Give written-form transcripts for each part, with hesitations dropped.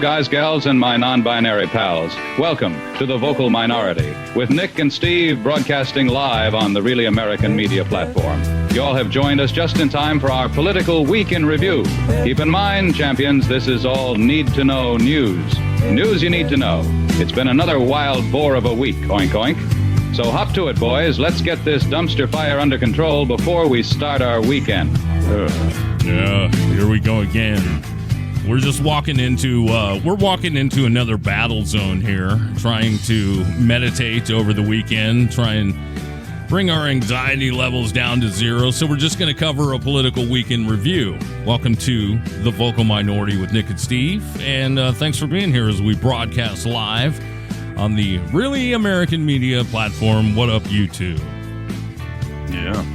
Guys, gals, and my non-binary pals, welcome to The Vocal Minority, with Nick and Steve broadcasting live on the Really American Media platform. You all have joined us just in time for our political week in review. Keep in mind, champions, this is all need-to-know news. News you need to know. It's been another wild boar of a week, oink oink. So hop to it, boys. Let's get this dumpster fire under control before we start our weekend. Yeah, here we go again. We're just walking into another battle zone here, trying to meditate over the weekend, try and bring our anxiety levels down to zero. So we're just going to cover a political weekend review. Welcome to The Vocal Minority with Nick and Steve, and thanks for being here as we broadcast live on the Really American Media platform. What up, YouTube? Yeah.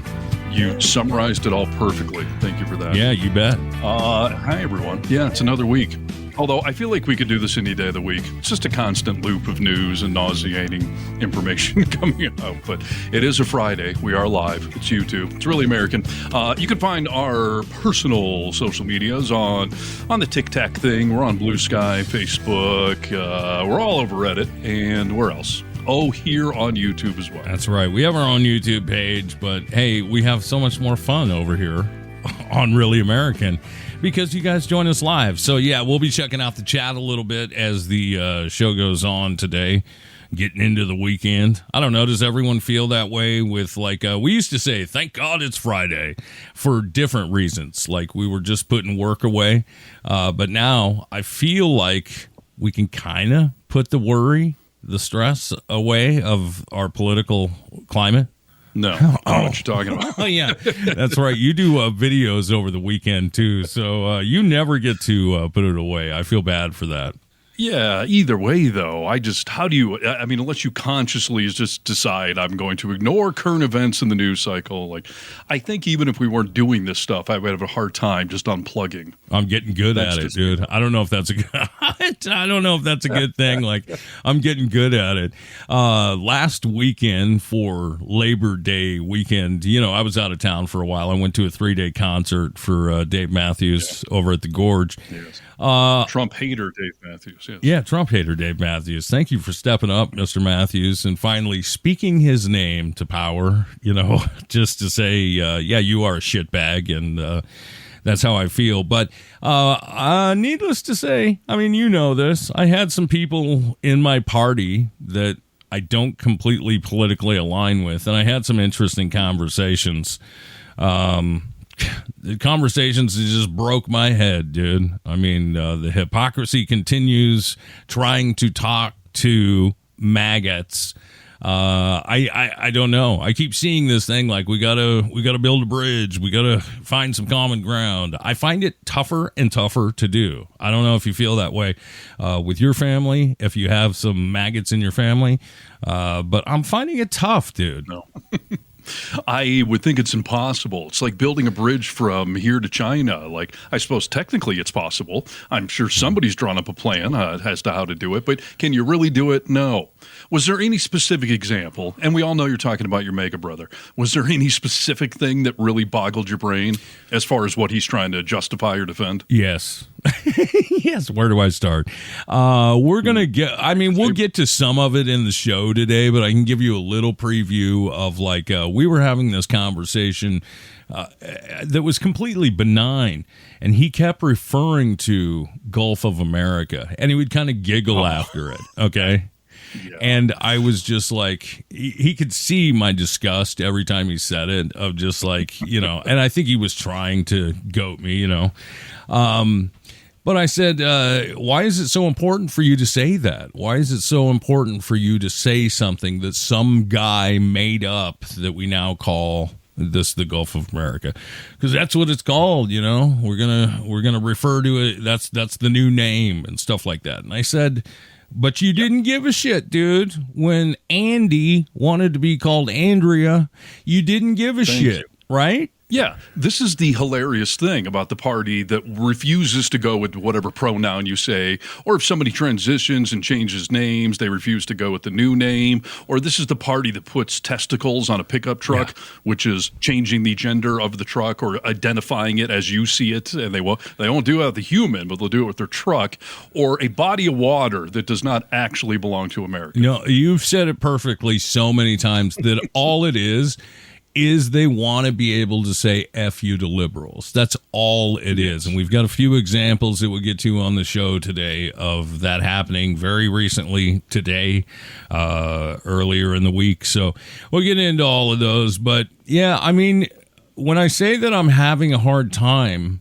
You summarized it all perfectly. Thank you for that. Yeah, you bet. Hi, everyone. Yeah, it's another week. Although I feel like we could do this any day of the week. It's just a constant loop of news and nauseating information coming out. But it is a Friday. We are live. It's YouTube. It's Really American. You can find our personal social medias on the Tic Tac thing. We're on Blue Sky, Facebook. We're all over Reddit. And where else? Oh, here on YouTube as well. That's right. We have our own YouTube page, but hey, we have so much more fun over here on Really American because you guys join us live. So yeah, we'll be checking out the chat a little bit as the show goes on today, getting into the weekend. I don't know. Does everyone feel that way with we used to say, thank God it's Friday for different reasons. Like we were just putting work away. But now I feel like we can kind of put the worry, the stress away of our political climate? No, I don't know what you're talking about. Oh, yeah, that's right. You do videos over the weekend, too, so you never get to put it away. I feel bad for that. Yeah, either way, though, unless you consciously just decide I'm going to ignore current events in the news cycle, I think even if we weren't doing this stuff, I would have a hard time just unplugging. I'm getting good at it, dude. I don't know if that's a good thing. I'm getting good at it. Last weekend for Labor Day weekend, I was out of town for a while. I went to a 3-day concert for Dave Matthews over at the Gorge. Yes. Trump hater Dave Matthews. Yes. Yeah, Trump hater Dave Matthews. Thank you for stepping up, Mr. Matthews, and finally speaking his name to power, just to say, yeah, you are a shitbag, and that's how I feel. But needless to say, this, I had some people in my party that I don't completely politically align with, and I had some interesting conversations. The conversations that just broke my head, dude. The hypocrisy continues trying to talk to maggots. I don't know. I keep seeing this thing we gotta build a bridge. We gotta find some common ground. I find it tougher and tougher to do. I don't know if you feel that way with your family, if you have some maggots in your family, but I'm finding it tough, dude. No. I would think it's impossible. It's like building a bridge from here to China. I suppose technically it's possible. I'm sure somebody's drawn up a plan as to how to do it, but can you really do it? No. Was there any specific example? And we all know you're talking about your MAGA brother. Was there any specific thing that really boggled your brain as far as what he's trying to justify or defend? Yes. Yes. Where do I start? We're going to we'll get to some of it in the show today, but I can give you a little preview of we were having this conversation that was completely benign, and he kept referring to Gulf of America, and he would kind of giggle after it. Okay. Yeah. And I was just he could see my disgust every time he said it, of just and I think he was trying to goat me, But I said, why is it so important for you to say that? Why is it so important for you to say something that some guy made up that we now call this the Gulf of America? Because that's what it's called, We're gonna refer to it. That's the new name and stuff like that. And I said, but you didn't give a shit, dude. When Andy wanted to be called Andrea, you didn't give a shit, right? Yeah, this is the hilarious thing about the party that refuses to go with whatever pronoun you say, or if somebody transitions and changes names, they refuse to go with the new name, or this is the party that puts testicles on a pickup truck, which is changing the gender of the truck or identifying it as you see it, and they won't do it with the human, but they'll do it with their truck, or a body of water that does not actually belong to America. No, you've said it perfectly so many times that all it is they want to be able to say F you to liberals. That's all it is. And we've got a few examples that we'll get to on the show today of that happening very recently today, earlier in the week. So we'll get into all of those. But yeah, I mean, when I say that I'm having a hard time,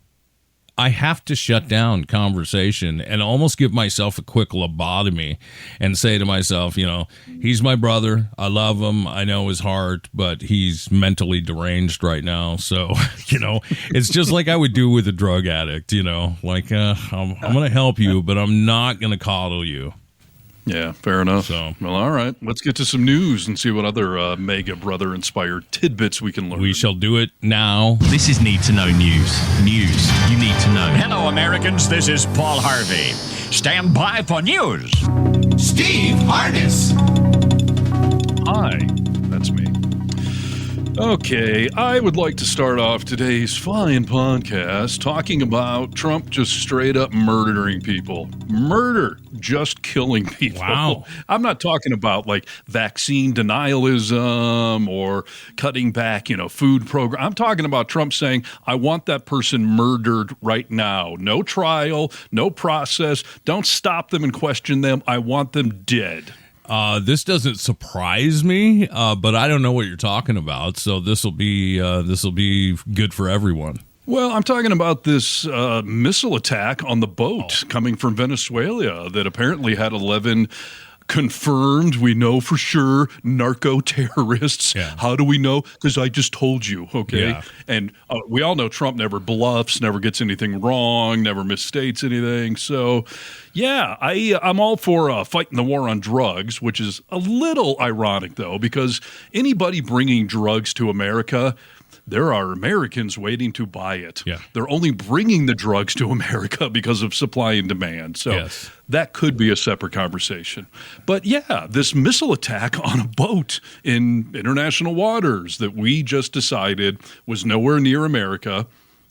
I have to shut down conversation and almost give myself a quick lobotomy and say to myself, he's my brother. I love him. I know his heart, but he's mentally deranged right now. So, it's just like I would do with a drug addict, like I'm going to help you, but I'm not going to coddle you. Yeah, fair enough. So, well, all right. Let's get to some news and see what other MAGA brother-inspired tidbits we can learn. We shall do it now. This is Need to Know News. News you need to know. Hello, Americans. This is Paul Harvey. Stand by for news. Steve Harness. Hi, that's me. Okay, I would like to start off today's fine podcast talking about Trump just straight up murdering people. Murder, just killing people. Wow. I'm not talking about like vaccine denialism or cutting back, food program. I'm talking about Trump saying, I want that person murdered right now. No trial, no process. Don't stop them and question them. I want them dead. This doesn't surprise me, but I don't know what you're talking about. So this will be good for everyone. Well, I'm talking about this missile attack on the boat coming from Venezuela that apparently had 11 confirmed, we know for sure, narco-terrorists. Yeah. How do we know? Because I just told you, okay? Yeah. And we all know Trump never bluffs, never gets anything wrong, never misstates anything. So, yeah, I'm all for fighting the war on drugs, which is a little ironic, though, because anybody bringing drugs to America, there are Americans waiting to buy it. Yeah. They're only bringing the drugs to America because of supply and demand. So that could be a separate conversation. But yeah, this missile attack on a boat in international waters that we just decided was nowhere near America.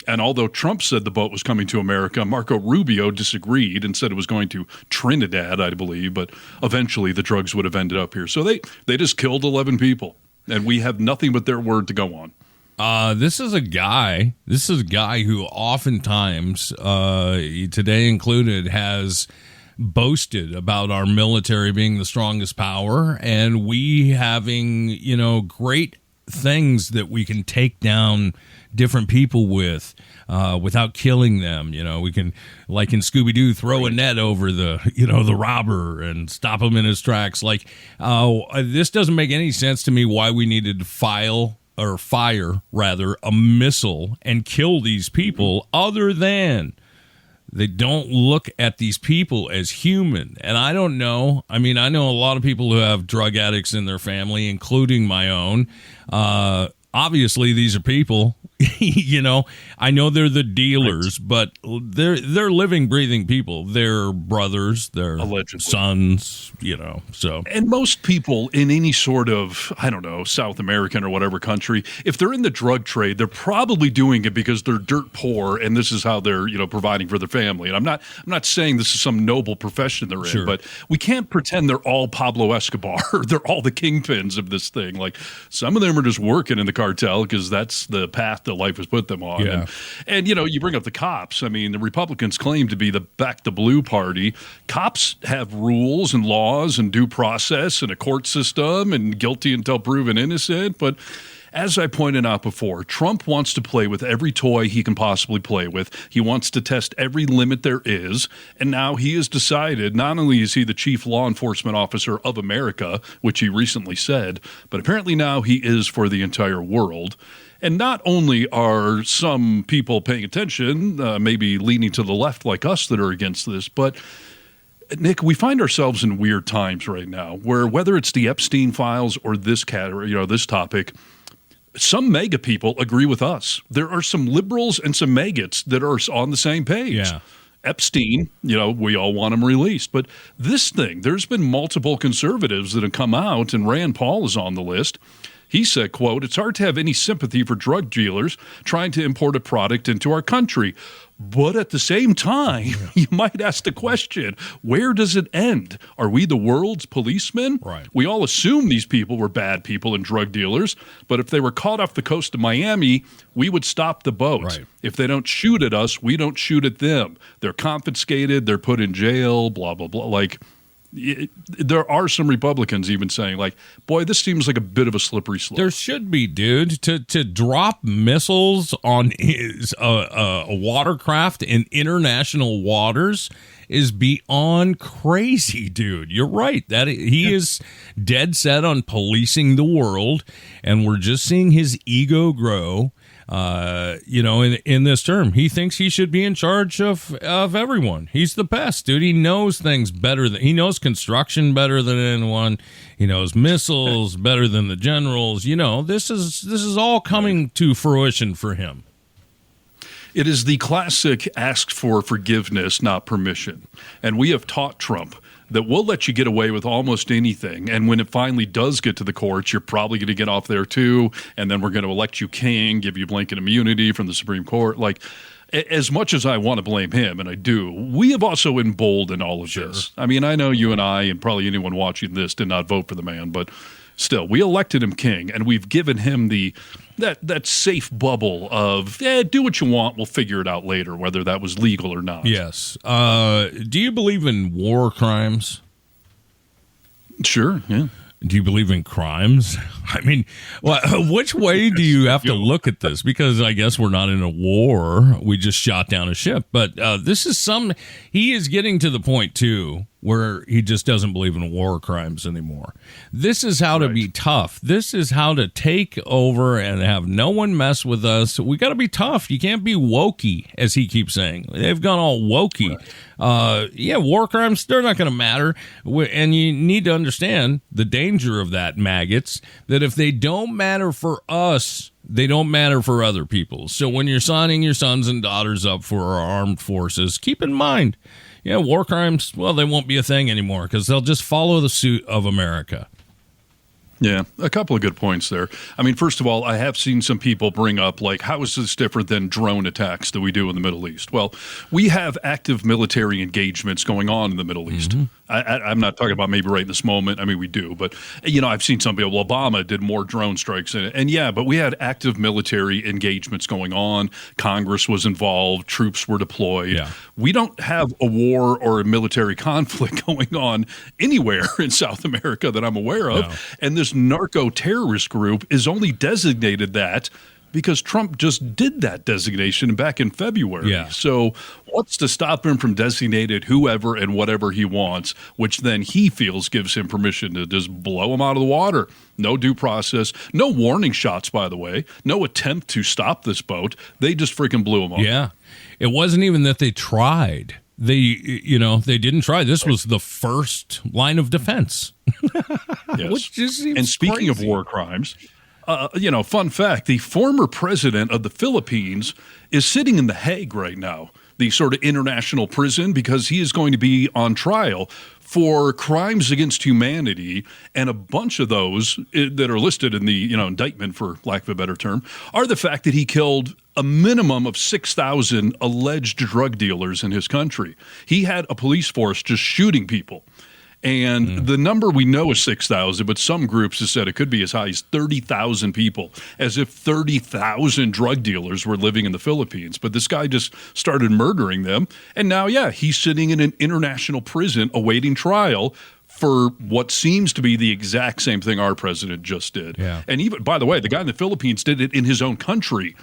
And although Trump said the boat was coming to America, Marco Rubio disagreed and said it was going to Trinidad, I believe. But eventually the drugs would have ended up here. So they just killed 11 people. And we have nothing but their word to go on. This is a guy who oftentimes, today included, has boasted about our military being the strongest power and we having, great things that we can take down different people with, without killing them. We can, like in Scooby-Doo, throw a net over the robber and stop him in his tracks. This doesn't make any sense to me why we needed to fire a missile and kill these people, other than they don't look at these people as human. And I don't know. I mean, I know a lot of people who have drug addicts in their family, including my own. Obviously, these are people. I know they're the dealers, but they're living, breathing people. They're brothers, they're allegedly sons, so. And most people in any sort of, South American or whatever country, if they're in the drug trade, they're probably doing it because they're dirt poor and this is how they're, providing for their family. And I'm not saying this is some noble profession they're in, but we can't pretend they're all Pablo Escobar. They're all the kingpins of this thing. Like, some of them are just working in the cartel because that's the path that life has put them on. Yeah. And you bring up the cops. I mean, the Republicans claim to be the back the blue party. Cops have rules and laws and due process and a court system and guilty until proven innocent. But as I pointed out before, Trump wants to play with every toy he can possibly play with. He wants to test every limit there is. And now he has decided not only is he the chief law enforcement officer of America, which he recently said, but apparently now he is for the entire world. And not only are some people paying attention, maybe leaning to the left like us that are against this, but Nick, we find ourselves in weird times right now where whether it's the Epstein files or this this topic, some MAGA people agree with us. There are some liberals and some maggots that are on the same page. Yeah. Epstein, we all want him released. But this thing, there's been multiple conservatives that have come out, and Rand Paul is on the list. He said, quote, "It's hard to have any sympathy for drug dealers trying to import a product into our country. But at the same time, you might ask the question, where does it end? Are we the world's policemen? Right. We all assume these people were bad people and drug dealers, but if they were caught off the coast of Miami, we would stop the boat. Right. If they don't shoot at us, we don't shoot at them. They're confiscated, they're put in jail, blah, blah, blah." There are some Republicans even saying, boy, this seems like a bit of a slippery slope. There should be, dude. To drop missiles on a watercraft in international waters is beyond crazy, dude. You're right. That he is dead set on policing the world, and we're just seeing his ego grow. In this term, he thinks he should be in charge of everyone. He's the best, dude. He knows things better he knows construction better than anyone. He knows missiles better than the generals. This is all coming to fruition for him. It is the classic ask for forgiveness, not permission. And we have taught Trump that we'll let you get away with almost anything. And when it finally does get to the courts, you're probably going to get off there too. And then we're going to elect you king, give you blanket immunity from the Supreme Court. As much as I want to blame him, and I do, we have also emboldened all of this. I mean, I know you and I, and probably anyone watching this, did not vote for the man, but still, we elected him king, and we've given him that safe bubble of, do what you want, we'll figure it out later, whether that was legal or not. Yes. Do you believe in war crimes? Sure, yeah. Do you believe in crimes? I mean, which way do you have to look at this? Because I guess we're not in a war. We just shot down a ship. But he is getting to the point, too, where he just doesn't believe in war crimes anymore. This is how to be tough. This is how to take over and have no one mess with us. We got to be tough. You can't be wokey, as he keeps saying. They've gone all wokey. War crimes, they're not going to matter. And you need to understand the danger of that, maggots, that if they don't matter for us, they don't matter for other people. So when you're signing your sons and daughters up for our armed forces, keep in mind, war crimes, they won't be a thing anymore because they'll just follow the suit of America. Yeah, a couple of good points there. I mean, first of all, I have seen some people bring up, how is this different than drone attacks that we do in the Middle East? Well, we have active military engagements going on in the Middle East. I'm not talking about maybe right in this moment. I mean, we do. But, I've seen some people, Obama did more drone strikes. But we had active military engagements going on. Congress was involved. Troops were deployed. Yeah. We don't have a war or a military conflict going on anywhere in South America that I'm aware of. No. And this narco-terrorist group is only designated that because Trump just did that designation back in February. Yeah. So what's to stop him from designating whoever and whatever he wants, which then he feels gives him permission to just blow him out of the water? No due process, no warning shots, by the way, no attempt to stop this boat. They just freaking blew him off. Yeah. It wasn't even that they tried. They didn't try. This was the first line of defense. Yes. Which just seems and speaking crazy. Of war crimes, fun fact, the former president of the Philippines is sitting in The Hague right now, the sort of international prison, because he is going to be on trial for crimes against humanity, and a bunch of those that are listed in the indictment, for lack of a better term, are the fact that he killed a minimum of 6,000 alleged drug dealers in his country. He had a police force just shooting people. And the number we know is 6,000, but some groups have said it could be as high as 30,000 people, as if 30,000 drug dealers were living in the Philippines. But this guy just started murdering them. And now, he's sitting in an international prison awaiting trial for what seems to be the exact same thing our president just did. Yeah. And even, by the way, the guy in the Philippines did it in his own country.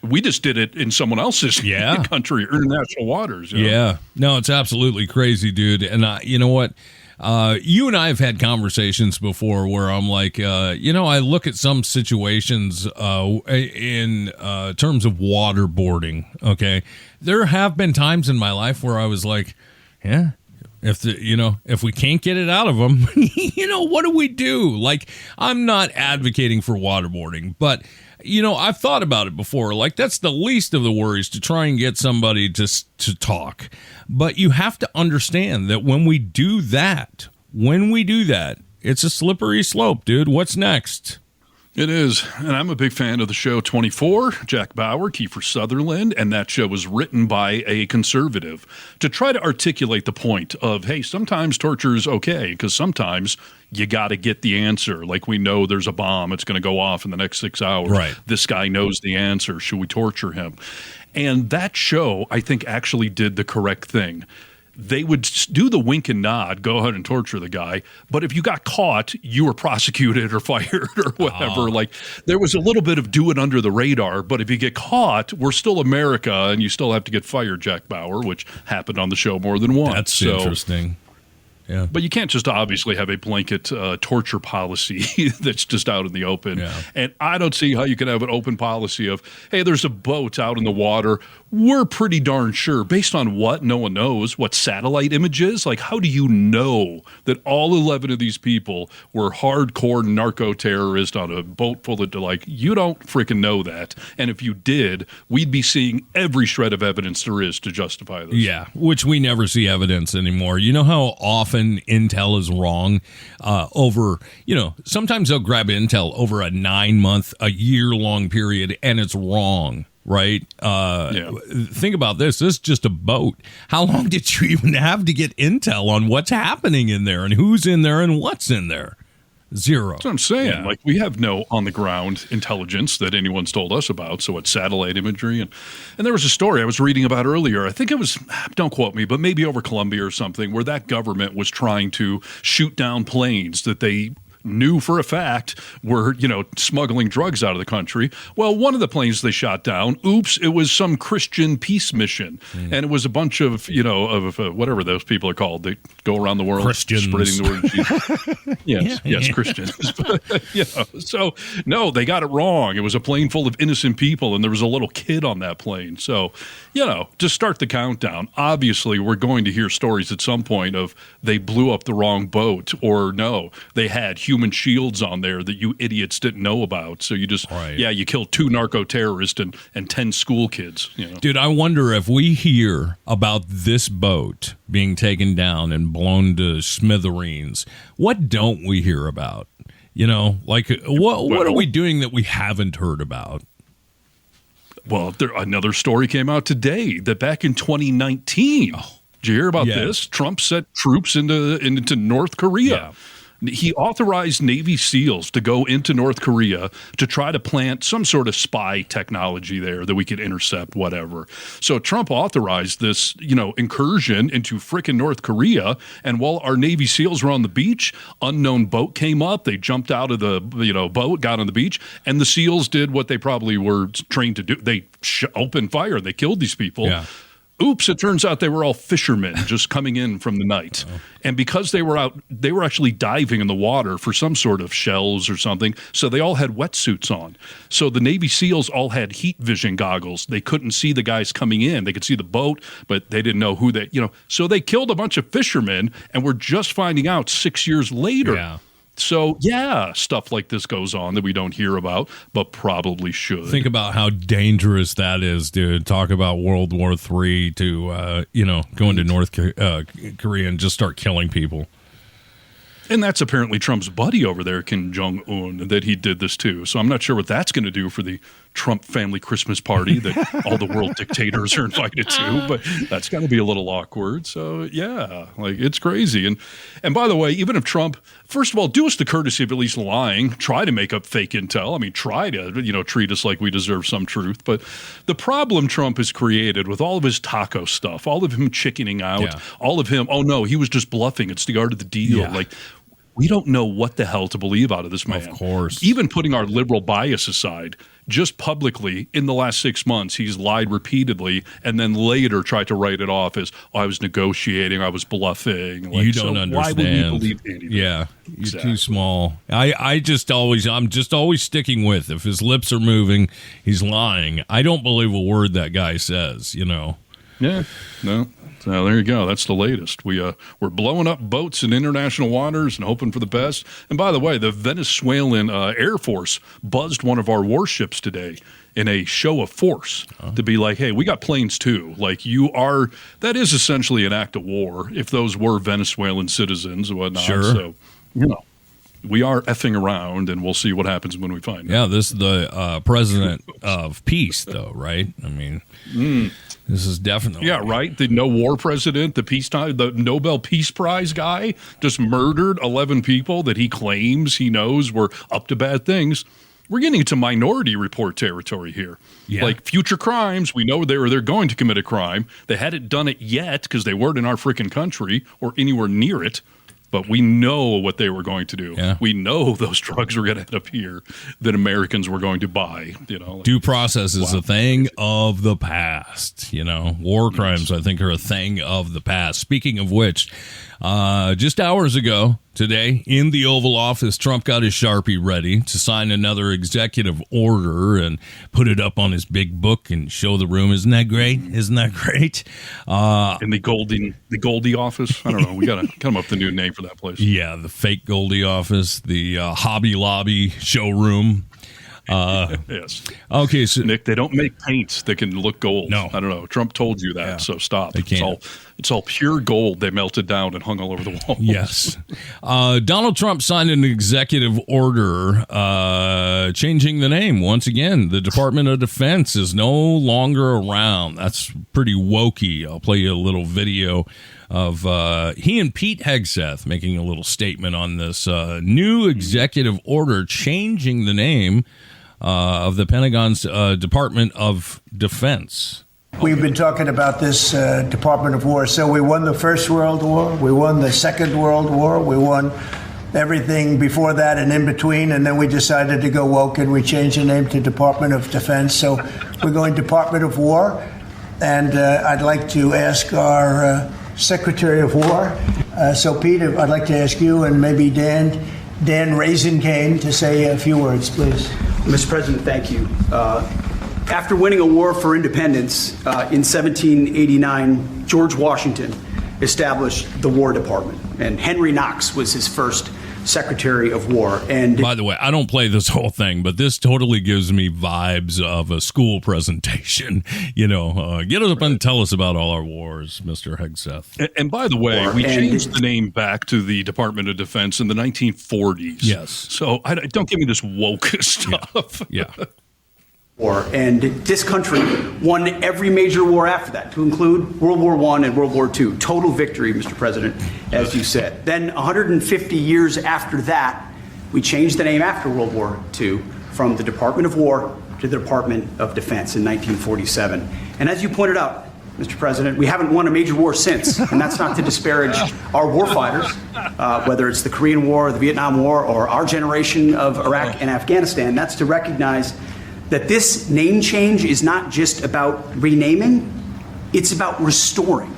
We just did it in someone else's country, international waters. Yeah. No, it's absolutely crazy, dude. And you know what? You and I have had conversations before where I'm like, I look at some situations in terms of waterboarding, okay? There have been times in my life where I was like, If we can't get it out of them, what do we do? Like, I'm not advocating for waterboarding, but I've thought about it before. Like, that's the least of the worries, to try and get somebody to talk. But you have to understand that when we do that, it's a slippery slope, dude. What's next? It is, and I'm a big fan of the show 24, Jack Bauer, Kiefer Sutherland, and that show was written by a conservative to try to articulate the point of, hey, sometimes torture is okay, because sometimes you got to get the answer. Like, we know there's a bomb, it's going to go off in the next 6 hours. Right. This guy knows the answer. Should we torture him? And that show, I think, actually did the correct thing. They would do the wink and nod, go ahead and torture the guy. But if you got caught, you were prosecuted or fired or whatever. Like, there was a little bit of do it under the radar. But if you get caught, we're still America, and you still have to get fired, Jack Bauer, which happened on the show more than once. That's interesting. Yeah. But you can't just obviously have a blanket torture policy that's just out in the open. Yeah. And I don't see how you can have an open policy of, hey, there's a boat out in the water. We're pretty darn sure. Based on what? No one knows. What satellite images? Like, how do you know that all 11 of these people were hardcore narco-terrorists on a boat full of, like, you don't freaking know that. And if you did, we'd be seeing every shred of evidence there is to justify this. Yeah, which we never see evidence anymore. You know how often intel is wrong over, sometimes they'll grab intel over a 9-month, a year-long period, and it's wrong. Right? Think about this. This is just a boat. How long did you even have to get intel on what's happening in there and who's in there and what's in there? Zero. That's what I'm saying. Yeah. Like, we have no on-the-ground intelligence that anyone's told us about. So it's satellite imagery. And there was a story I was reading about earlier. I think it was, don't quote me, but maybe over Colombia or something, where that government was trying to shoot down planes that they knew for a fact were, smuggling drugs out of the country. Well, one of the planes they shot down, it was some Christian peace mission. And it was a bunch of, whatever those people are called. They go around the world Christians. spreading the word of Jesus. Yes, Christians. So, no, they got it wrong. It was a plane full of innocent people, and there was a little kid on that plane. So, just start the countdown. Obviously, we're going to hear stories at some point of they blew up the wrong boat, or no, they had human shields on there that you idiots didn't know about. So you just, you killed 2 narco-terrorists and 10 school kids. Dude, I wonder if we hear about this boat being taken down and blown to smithereens, what don't we hear about? What are we doing that we haven't heard about? Well, another story came out today that back in 2019, did you hear about this? Trump sent troops into North Korea. Yeah. He authorized Navy SEALs to go into North Korea to try to plant some sort of spy technology there that we could intercept, whatever. So Trump authorized this, incursion into frickin' North Korea. And while our Navy SEALs were on the beach, unknown boat came up. They jumped out of the boat, got on the beach, and the SEALs did what they probably were trained to do. They opened fire. They killed these people. Yeah. Oops, it turns out they were all fishermen just coming in from the night. And because they were actually diving in the water for some sort of shells or something, so they all had wetsuits on. So the Navy SEALs all had heat vision goggles. They couldn't see the guys coming in. They could see the boat, but they didn't know who they, So they killed a bunch of fishermen, and we're just finding out 6 years later. Yeah. So, stuff like this goes on that we don't hear about, but probably should. Think about how dangerous that is, dude. Talk about World War III to, go into North Korea and just start killing people. And that's apparently Trump's buddy over there, Kim Jong-un, that he did this to. So I'm not sure what that's going to do for the Trump family Christmas party that all the world dictators are invited to, but that's going to be a little awkward. So, it's crazy. And by the way, even if Trump, first of all, do us the courtesy of at least lying, try to make up fake intel. I mean, try to, treat us like we deserve some truth. But the problem Trump has created with all of his taco stuff, all of him chickening out, all of him, oh no, he was just bluffing. It's the art of the deal. Yeah. We don't know what the hell to believe out of this man. Of course. Even putting our liberal bias aside, just publicly in the last 6 months, he's lied repeatedly and then later tried to write it off as, I was negotiating, I was bluffing. You don't understand. Why would we believe anything? Yeah, you're too small. I'm just always sticking with, if his lips are moving, he's lying. I don't believe a word that guy says, Yeah, no. So there you go. That's the latest. We're blowing up boats in international waters and hoping for the best. And by the way, the Venezuelan Air Force buzzed one of our warships today in a show of force to be like, hey, we got planes too. Like that is essentially an act of war if those were Venezuelan citizens and whatnot. Sure. So, we are effing around, and we'll see what happens when we find out. Yeah, this is the president of peace, though, right? I mean, this is definitely... Yeah, right? The no war president, the Nobel Peace Prize guy just murdered 11 people that he claims he knows were up to bad things. We're getting into Minority Report territory here. Yeah. Like future crimes, we know they're going to commit a crime. They hadn't done it yet because they weren't in our freaking country or anywhere near it. But we know what they were going to do. Yeah. We know those drugs were going to end up here that Americans were going to buy. Due process is a thing of the past. War crimes, I think, are a thing of the past. Speaking of which, just hours ago today in the Oval Office, Trump got his Sharpie ready to sign another executive order and put it up on his big book and show the room. Isn't that great? Isn't that great? In the Goldie office? I don't know. We got to come up with a new name for that place. Yeah, the fake Goldie office, the Hobby Lobby showroom. Yes. Okay, so Nick, they don't make paints that can look gold. No. I don't know. Trump told you that, so stop. They can't. It's all pure gold. They melted down and hung all over the walls. Yes. Donald Trump signed an executive order changing the name. Once again, the Department of Defense is no longer around. That's pretty wokey. I'll play you a little video of he and Pete Hegseth making a little statement on this new executive order changing the name of the Pentagon's Department of Defense. We've been talking about this Department of War. So we won the First World War, we won the Second World War, we won everything before that and in between, and then we decided to go woke and we changed the name to Department of Defense. So we're going Department of War, and I'd like to ask our Secretary of War. So Pete, I'd like to ask you and maybe Dan Raisin Kane to say a few words, please. Mr. President, thank you. After winning a war for independence in 1789, George Washington established the War Department, and Henry Knox was his first Secretary of War. And by the way, I don't play this whole thing, but this totally gives me vibes of a school presentation. Get up and tell us about all our wars, Mr. Hegseth. And by the way, we changed the name back to the Department of Defense in the 1940s. Yes. So don't give me this woke stuff. Yeah. War. And this country won every major war after that, to include World War I and World War II. Total victory, Mr. President, as you said. Then 150 years after that, we changed the name after World War II from the Department of War to the Department of Defense in 1947. And as you pointed out, Mr. President, we haven't won a major war since, and that's not to disparage our warfighters, whether it's the Korean War, the Vietnam War, or our generation of Iraq and Afghanistan. That's to recognize that this name change is not just about renaming, it's about restoring.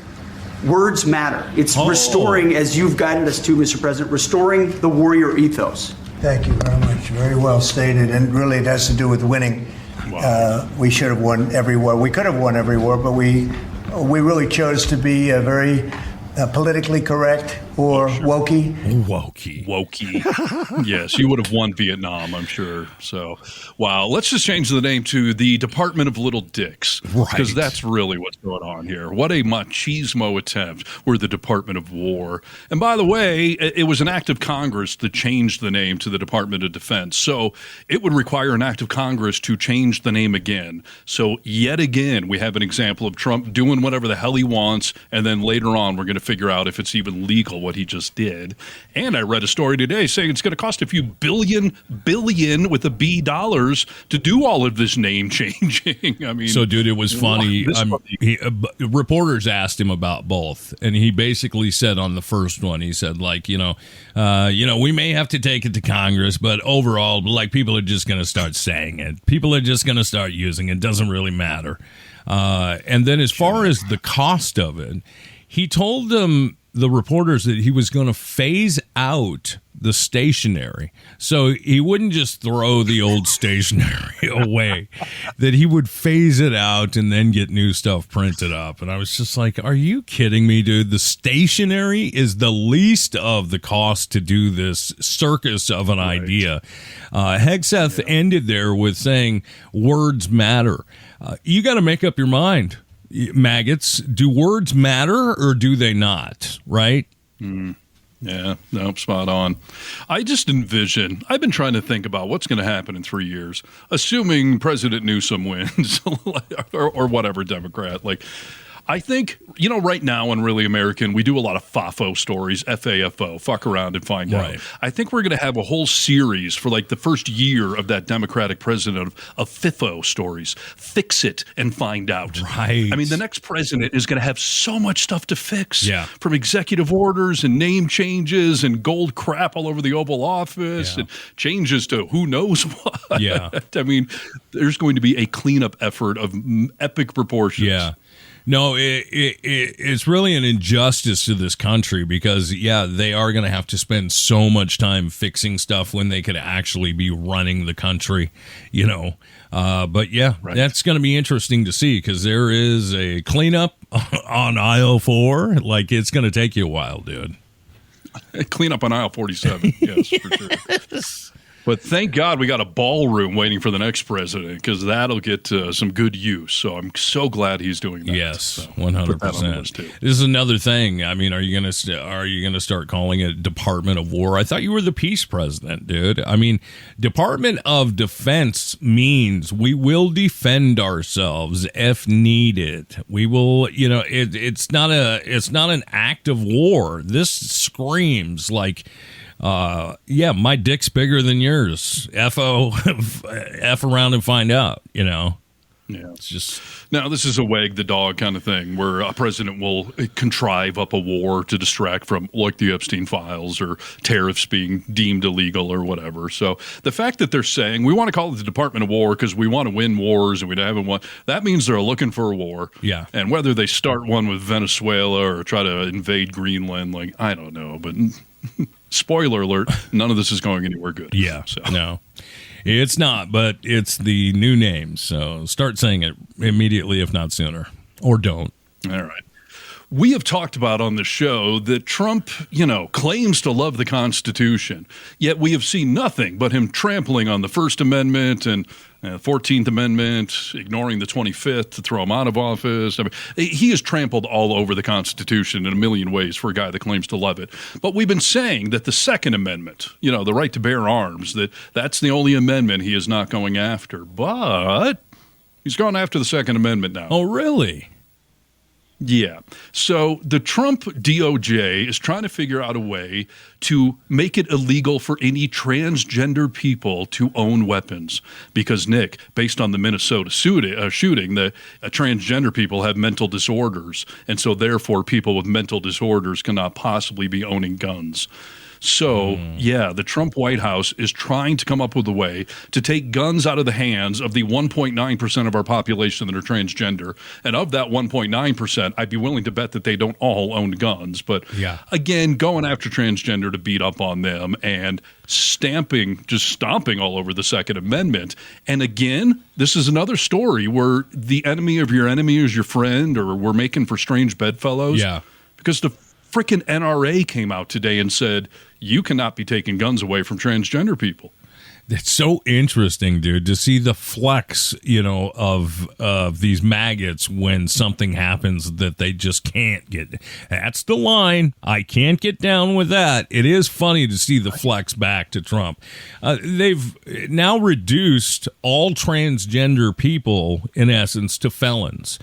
Words matter. It's restoring, as you've guided us to, Mr. President, restoring the warrior ethos. Thank you very much. Very well stated. And really, it has to do with winning. Wow. We should have won every war. We could have won every war, but we really chose to be very politically correct or wokey. Wokey. Yes, you would have won Vietnam, I'm sure. So, wow. Let's just change the name to the Department of Little Dicks. Right. Because that's really what's going on here. What a machismo attempt. We're the Department of War. And by the way, it was an act of Congress to change the name to the Department of Defense. So it would require an act of Congress to change the name again. So yet again, we have an example of Trump doing whatever the hell he wants, and then later on we're going to figure out if it's even legal what he just did. And I read a story today saying it's going to cost a few billion with a B dollars to do all of this name changing. I mean, so dude, it was funny. Reporters asked him about both, and he basically said on the first one, he said we may have to take it to Congress, but overall, people are just going to start saying it. People are just going to start using it. It doesn't really matter. And then as far as the cost of it, he told them, the reporters, that he was going to phase out the stationery. So he wouldn't just throw the old stationery away, that he would phase it out and then get new stuff printed up. And I was just like, are you kidding me, dude? The stationery is the least of the cost to do this circus of an idea. Hegseth ended there with saying, words matter. You got to make up your mind, maggots. Do words matter or do they not? Right? Yeah, no, spot on. I just envision, I've been trying to think about what's going to happen in 3 years, assuming President Newsom wins or whatever Democrat. Like, I think, right now on Really American, we do a lot of FAFO stories, F-A-F-O, fuck around and find out. I think we're going to have a whole series for like the first year of that Democratic president of FIFO stories. Fix it and find out. Right. I mean, the next president is going to have so much stuff to fix. Yeah. From executive orders and name changes and gold crap all over the Oval Office and changes to who knows what. Yeah. I mean, there's going to be a cleanup effort of epic proportions. Yeah. No, it's really an injustice to this country because, they are going to have to spend so much time fixing stuff when they could actually be running the country, But, that's going to be interesting to see because there is a cleanup on aisle 4. Like, it's going to take you a while, dude. Cleanup on aisle 47, yes, for sure. But thank God we got a ballroom waiting for the next president because that'll get some good use. So I'm so glad he's doing that. Yes, so 100%. This is another thing. I mean, are you gonna start calling it Department of War? I thought you were the peace president, dude. I mean, Department of Defense means we will defend ourselves if needed. We will. It's not an act of war. This screams like. My dick's bigger than yours. F around and find out, Yeah. It's just now this is a wag the dog kind of thing where a president will contrive up a war to distract from like the Epstein files or tariffs being deemed illegal or whatever. So the fact that they're saying we want to call it the Department of War because we want to win wars and we haven't won, that means they're looking for a war. Yeah. And whether they start one with Venezuela or try to invade Greenland, like, I don't know, but spoiler alert, none of this is going anywhere good. Yeah. So. No. It's not, but it's the new name. So start saying it immediately, if not sooner. Or don't. All right. We have talked about on the show that Trump, claims to love the Constitution, yet we have seen nothing but him trampling on the First Amendment and 14th Amendment, ignoring the 25th to throw him out of office. I mean, he has trampled all over the Constitution in a million ways for a guy that claims to love it. But we've been saying that the Second Amendment, the right to bear arms, that's the only amendment he is not going after. But he's gone after the Second Amendment now. Oh, really? Yeah. So the Trump DOJ is trying to figure out a way to make it illegal for any transgender people to own weapons. Because, Nick, based on the Minnesota shooting, the transgender people have mental disorders. And so, therefore, people with mental disorders cannot possibly be owning guns. So, the Trump White House is trying to come up with a way to take guns out of the hands of the 1.9% of our population that are transgender. And of that 1.9%, I'd be willing to bet that they don't all own guns. But again, going after transgender to beat up on them and stomping all over the Second Amendment. And again, this is another story where the enemy of your enemy is your friend, or we're making for strange bedfellows. Yeah. Because the freaking NRA came out today and said, you cannot be taking guns away from transgender people. It's so interesting, dude, to see the flex, of these maggots when something happens that they just can't get. That's the line. I can't get down with that. It is funny to see the flex back to Trump. They've now reduced all transgender people, in essence, to felons.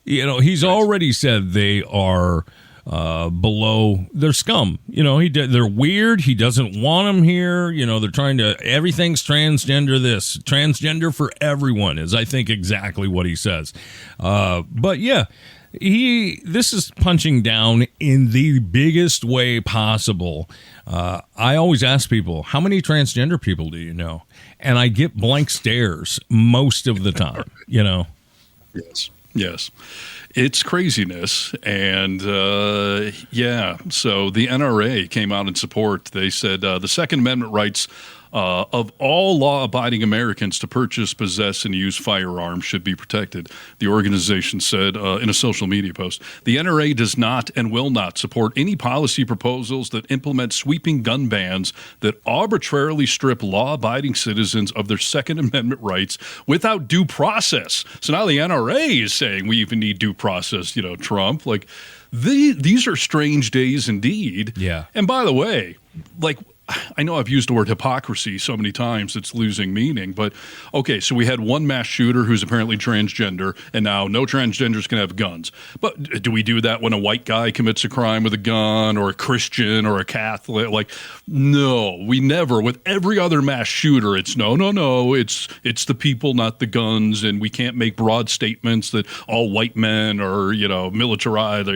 He's already said they are below their scum. They're weird. He doesn't want them here. They're trying to, everything's transgender transgender for everyone is, I think, exactly what he says. But yeah, this is punching down in the biggest way possible. I always ask people, how many transgender people do you know? And I get blank stares most of the time, Yes. Yes. It's craziness. And so the NRA came out in support. They said the Second Amendment rights of all law-abiding Americans to purchase, possess, and use firearms should be protected. The organization said in a social media post, the NRA does not and will not support any policy proposals that implement sweeping gun bans that arbitrarily strip law-abiding citizens of their Second Amendment rights without due process. So now the NRA is saying we even need due process, Trump. Like, these are strange days indeed. Yeah. And by the way, I know I've used the word hypocrisy so many times it's losing meaning, but okay, so we had one mass shooter who's apparently transgender, and now no transgenders can have guns. But do we do that when a white guy commits a crime with a gun, or a Christian, or a Catholic? No, we never. With every other mass shooter, it's no, it's the people, not the guns, and we can't make broad statements that all white men are, militarized.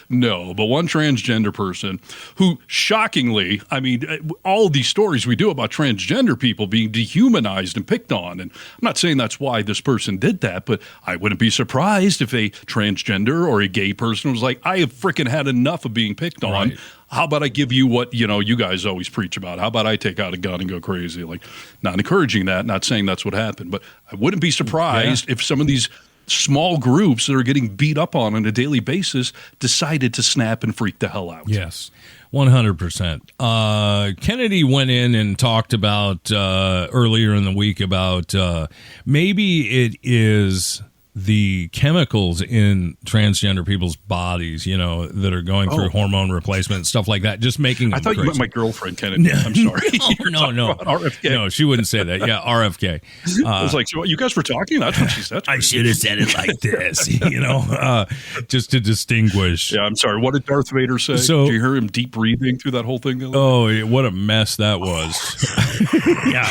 No, but one transgender person who, shockingly, all of these stories we do about transgender people being dehumanized and picked on. And I'm not saying that's why this person did that, but I wouldn't be surprised if a transgender or a gay person was like, I have freaking had enough of being picked on. Right. How about I give you what, you guys always preach about? How about I take out a gun and go crazy? Not encouraging that, not saying that's what happened, but I wouldn't be surprised if some of these small groups that are getting beat up on a daily basis decided to snap and freak the hell out. Yes, 100%. Kennedy went in and talked about earlier in the week about maybe it is the chemicals in transgender people's bodies, that are going through hormone replacement and stuff like that, just making them I thought crazy. you meant my girlfriend, Kennedy. I'm sorry. No. RFK. No, she wouldn't say that. Yeah, RFK. I was like, so you guys were talking? That's what she said. I should have said it like this, just to distinguish. Yeah, I'm sorry. What did Darth Vader say? So, did you hear him deep breathing through that whole thing? Oh, what a mess that was. Yeah,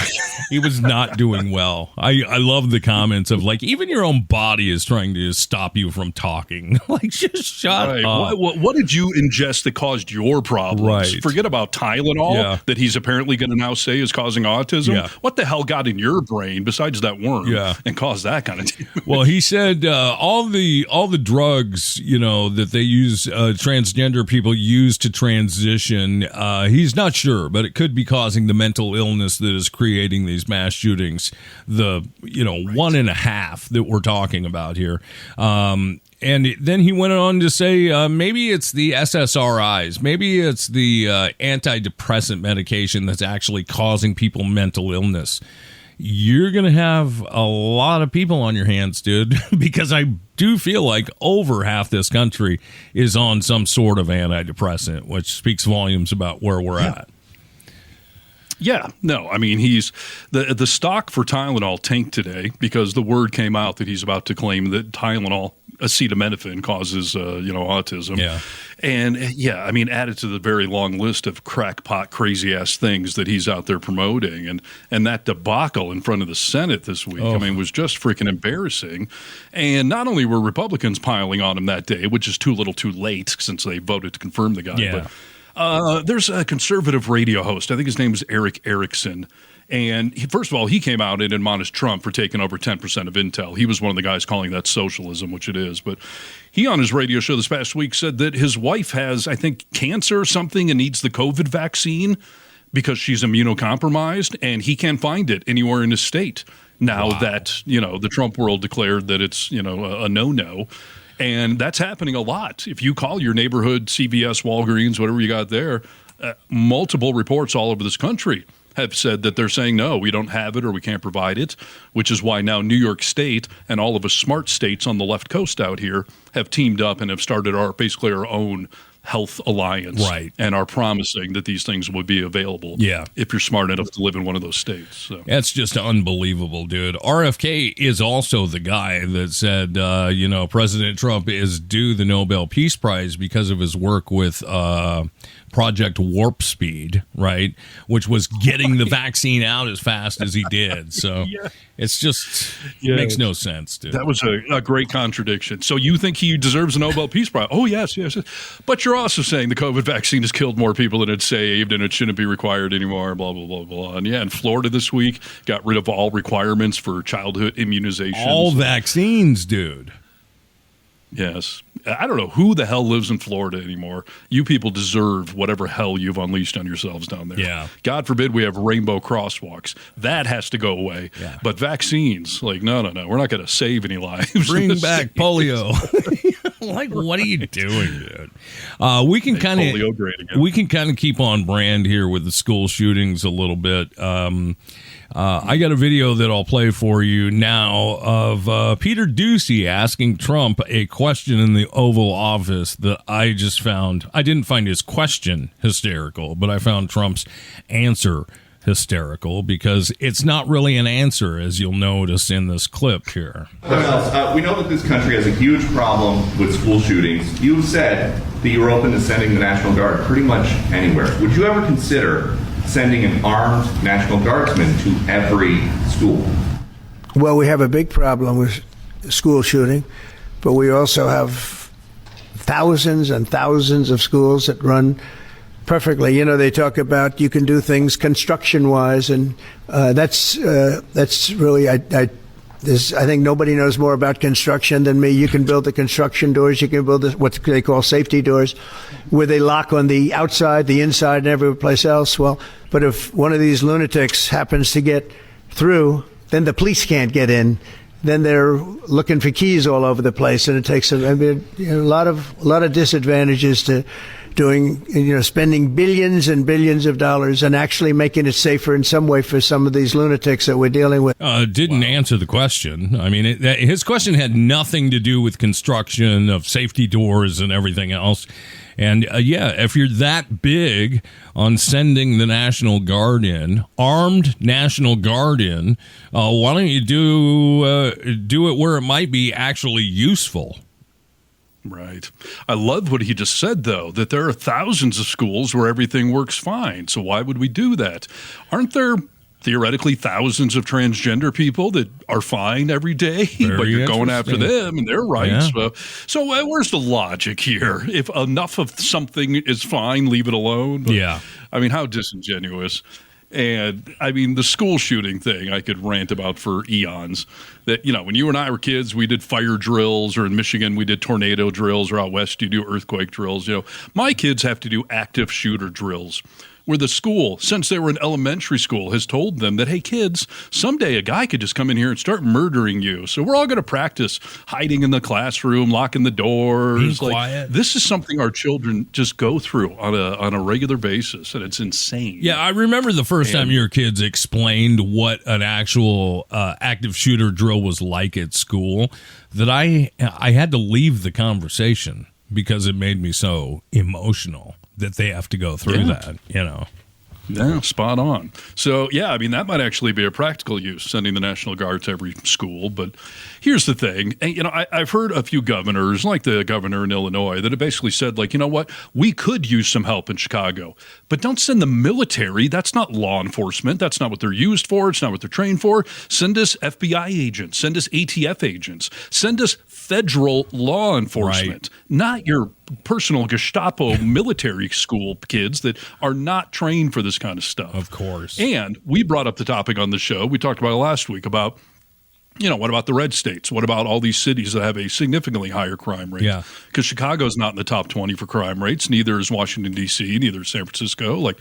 he was not doing well. I love the comments of even your own body is trying to stop you from talking. Just shut up. What did you ingest that caused your problems? Right. Forget about Tylenol that he's apparently going to now say is causing autism. Yeah. What the hell got in your brain besides that worm and caused that kind of damage? Well, he said all the drugs, that they use, transgender people use to transition, he's not sure, but it could be causing the mental illness that is creating these mass shootings, the 1.5 that we're talking about here. And then he went on to say maybe it's the SSRIs, maybe it's the antidepressant medication that's actually causing people mental illness. You're going to have a lot of people on your hands, dude, because I do feel like over half this country is on some sort of antidepressant, which speaks volumes about where we're at. Yeah, no, he's the stock for Tylenol tanked today because the word came out that he's about to claim that Tylenol, acetaminophen, causes autism. Yeah. And added to the very long list of crackpot crazy ass things that he's out there promoting, and that debacle in front of the Senate this week, was just freaking embarrassing. And not only were Republicans piling on him that day, which is too little, too late since they voted to confirm the guy, but there's a conservative radio host. I think his name is Eric Erickson. And first of all, he came out and admonished Trump for taking over 10% of Intel. He was one of the guys calling that socialism, which it is. But he, on his radio show this past week, said that his wife has, I think, cancer or something and needs the COVID vaccine because she's immunocompromised, and he can't find it anywhere in his state now that, the Trump world declared that it's, a no-no. And that's happening a lot. If you call your neighborhood CVS, Walgreens, whatever you got there, multiple reports all over this country have said that they're saying, no, we don't have it or we can't provide it, which is why now New York State and all of us smart states on the left coast out here have teamed up and have started basically our own health alliance, right, and are promising that these things will be available if you're smart enough to live in one of those states. So. That's just unbelievable, dude. RFK is also the guy that said, President Trump is due the Nobel Peace Prize because of his work with Project Warp Speed, right? Which was getting the vaccine out as fast as he did. So it's just makes no sense, dude. That was a great contradiction. So you think he deserves a Nobel Peace Prize? Oh, yes. But you're also saying the COVID vaccine has killed more people than it saved and it shouldn't be required anymore, blah, blah, blah, blah. And in Florida this week, got rid of all requirements for childhood immunization. All vaccines, dude. Yes. I don't know who the hell lives in Florida anymore. You people deserve whatever hell you've unleashed on yourselves down there. Yeah. God forbid we have rainbow crosswalks. That has to go away. Yeah. But vaccines, like, no. We're not going to save any lives. Bring back polio. Like, what are you doing, dude? We can kind of keep on brand here with the school shootings a little bit. I got a video that I'll play for you now of Peter Doocy asking Trump a question in the Oval Office that I just found. I didn't find his question hysterical, but I found Trump's answer hysterical because it's not really an answer, as you'll notice in this clip here. We know that this country has a huge problem with school shootings. You've said that you're open to sending the National Guard pretty much anywhere. Would you ever consider sending an armed National Guardsman to every school? Well, we have a big problem with school shooting, but we also have thousands and thousands of schools that run perfectly. You know, they talk about you can do things construction-wise, and that's really, I think nobody knows more about construction than me. You can build the construction doors. You can build what they call safety doors, where they lock on the outside, the inside, and every place else. Well, but if one of these lunatics happens to get through, then the police can't get in. Then they're looking for keys all over the place, and it takes a lot of disadvantages to doing, spending billions and billions of dollars and actually making it safer in some way for some of these lunatics that we're dealing with. Didn't answer the question. I mean, his question had nothing to do with construction of safety doors and everything else. And if you're that big on sending the National Guard in, armed National Guard in, why don't you do it where it might be actually useful? Right. I love what he just said, though, that there are thousands of schools where everything works fine. So why would we do that? Aren't there theoretically thousands of transgender people that are fine every day, but you're going after them and their rights? Yeah. So where's the logic here? If enough of something is fine, leave it alone. But, I mean, how disingenuous. And I mean, the school shooting thing I could rant about for eons. That, when you and I were kids, we did fire drills, or in Michigan, we did tornado drills, or out west, you do earthquake drills. My kids have to do active shooter drills, where the school, since they were in elementary school, has told them that, hey, kids, someday a guy could just come in here and start murdering you. So we're all going to practice hiding in the classroom, locking the doors. Being quiet. This is something our children just go through on a regular basis, and it's insane. Yeah, I remember the first time your kids explained what an actual active shooter drill was like at school, that I had to leave the conversation because it made me so emotional that they have to go through that, Yeah, spot on. So, I mean, that might actually be a practical use, sending the National Guard to every school. But here's the thing. And, I've heard a few governors, like the governor in Illinois, that have basically said, like, you know what, we could use some help in Chicago, but don't send the military. That's not law enforcement. That's not what they're used for. It's not what they're trained for. Send us FBI agents. Send us ATF agents. Send us federal law enforcement, not your personal Gestapo military school kids that are not trained for this kind of stuff. Of course. And we brought up the topic on the show. We talked about it last week about, what about the red states? What about all these cities that have a significantly higher crime rate? Yeah. Because Chicago's not in the top 20 for crime rates. Neither is Washington, D.C., neither is San Francisco.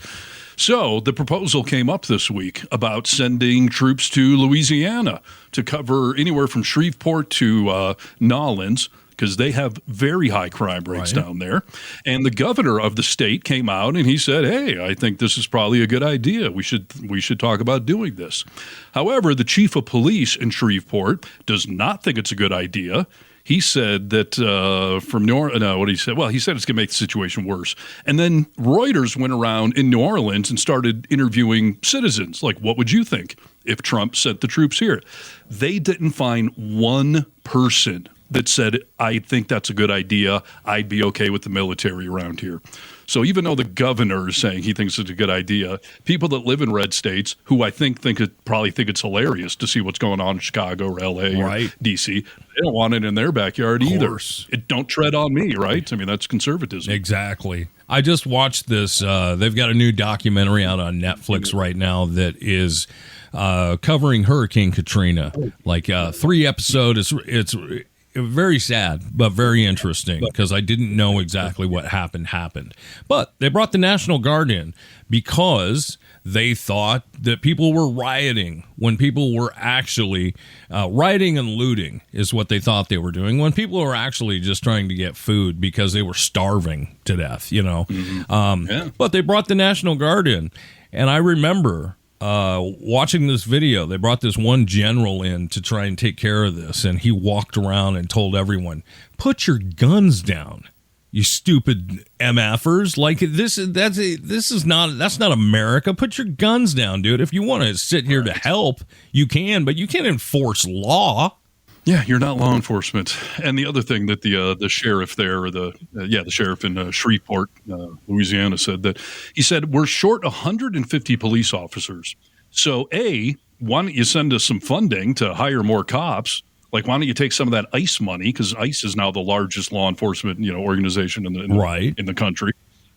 So the proposal came up this week about sending troops to Louisiana to cover anywhere from Shreveport to Nolens, because they have very high crime rates down there. And the governor of the state came out and he said, hey, I think this is probably a good idea. We should talk about doing this. However, the chief of police in Shreveport does not think it's a good idea. He said that he said it's going to make the situation worse. And then Reuters went around in New Orleans and started interviewing citizens. Like, what would you think if Trump sent the troops here? They didn't find one person that said, I think that's a good idea. I'd be okay with the military around here. So even though the governor is saying he thinks it's a good idea, people that live in red states, who I think probably think it's hilarious to see what's going on in Chicago or L.A. or D.C., they don't want it in their backyard either. Don't tread on me, right? I mean, that's conservatism. Exactly. I just watched this. They've got a new documentary out on Netflix right now that is covering Hurricane Katrina. 3 episodes. It's very sad, but very interesting because I didn't know exactly what happened. But they brought the National Guard in because they thought that people were rioting when people were actually rioting and looting is what they thought they were doing when people were actually just trying to get food because they were starving to death, But they brought the National Guard in. And I remember watching this video. They brought this one general in to try and take care of this. And he walked around and told everyone, put your guns down. You stupid MFers. Like that's not America. Put your guns down, dude. If you want to sit here to help, you can, but you can't enforce law. Yeah, you're not law enforcement. And the other thing that the sheriff there, the sheriff in Shreveport, Louisiana, said that he said we're short 150 police officers. So why don't you send us some funding to hire more cops? Like, why don't you take some of that ICE money? Because ICE is now the largest law enforcement, organization in the country.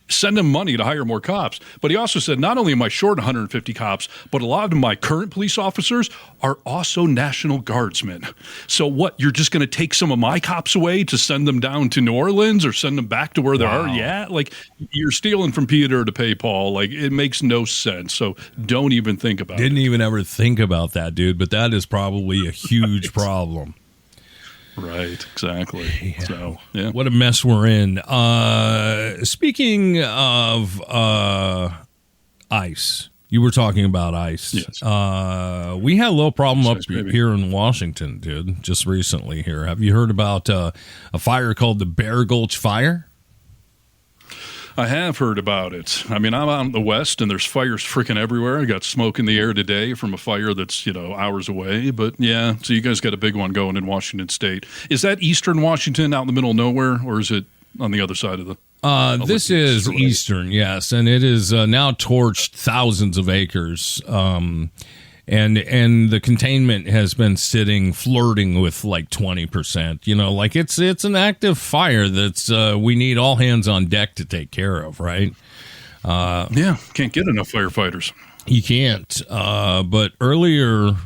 Send them money to hire more cops. But he also said, not only am I short 150 cops, but a lot of my current police officers are also National Guardsmen. So what, you're just going to take some of my cops away to send them down to New Orleans or send them back to where they're already at? Like, you're stealing from Peter to pay Paul. Like, it makes no sense. So don't even think about it. Didn't even ever think about that, dude. But that is probably a huge problem. Right, exactly. Yeah. So, yeah. What a mess we're in. Speaking of ICE, you were talking about ICE. Yes. We had a little problem up Baby. here in Washington, dude, just recently here. Have you heard about a fire called the Bear Gulch Fire? I have heard about it. I mean, I'm out in the West, and there's fires freaking everywhere. I got smoke in the air today from a fire that's, hours away. But, yeah, so you guys got a big one going in Washington State. Is that eastern Washington out in the middle of nowhere, or is it on the other side of the... This is eastern, yes, and it is now torched thousands of acres. And the containment has been flirting with like 20%. Like it's an active fire that's we need all hands on deck to take care of, right? Yeah, can't get enough firefighters. You can't. But earlier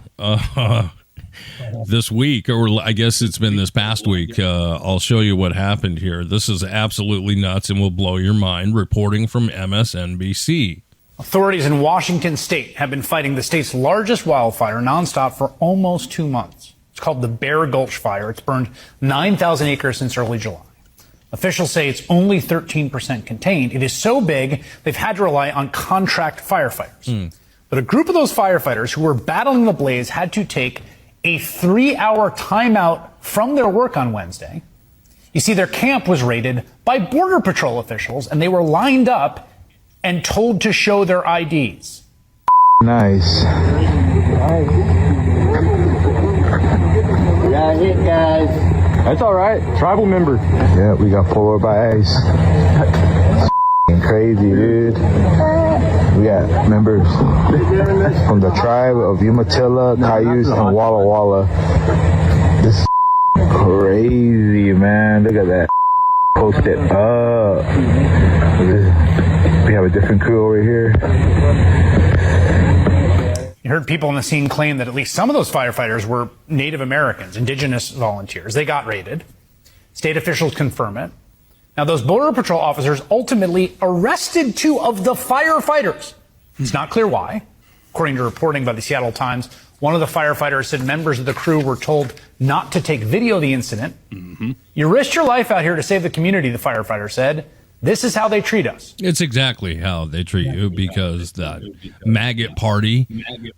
this week, or I guess it's been this past week, I'll show you what happened here. This is absolutely nuts and will blow your mind. Reporting from MSNBC. Authorities in Washington state have been fighting the state's largest wildfire nonstop for almost 2 months. It's called the Bear Gulch Fire. It's burned 9,000 acres since early July. Officials say it's only 13% contained. It is so big, they've had to rely on contract firefighters. But a group of those firefighters who were battling the blaze had to take a 3-hour timeout from their work on Wednesday. You see, their camp was raided by Border Patrol officials, and they were lined up and told to show their IDs. Nice. Got hit, guys. That's all right. Tribal member. Yeah, we got pulled over by ICE. Crazy, dude. We got members from the tribe of Umatilla, Cayuse, and Walla Walla. This is crazy, man. Look at that. Post it up. We have a different crew over here. You heard people on the scene claim that at least some of those firefighters were Native Americans, indigenous volunteers. They got raided. State officials confirm it. Now, those Border Patrol officers ultimately arrested 2 of the firefighters. It's not clear why. According to reporting by the Seattle Times, one of the firefighters said members of the crew were told not to take video of the incident. You risked your life out here to save the community, the firefighter said. This is how they treat us. It's exactly how they treat you because the MAGA party,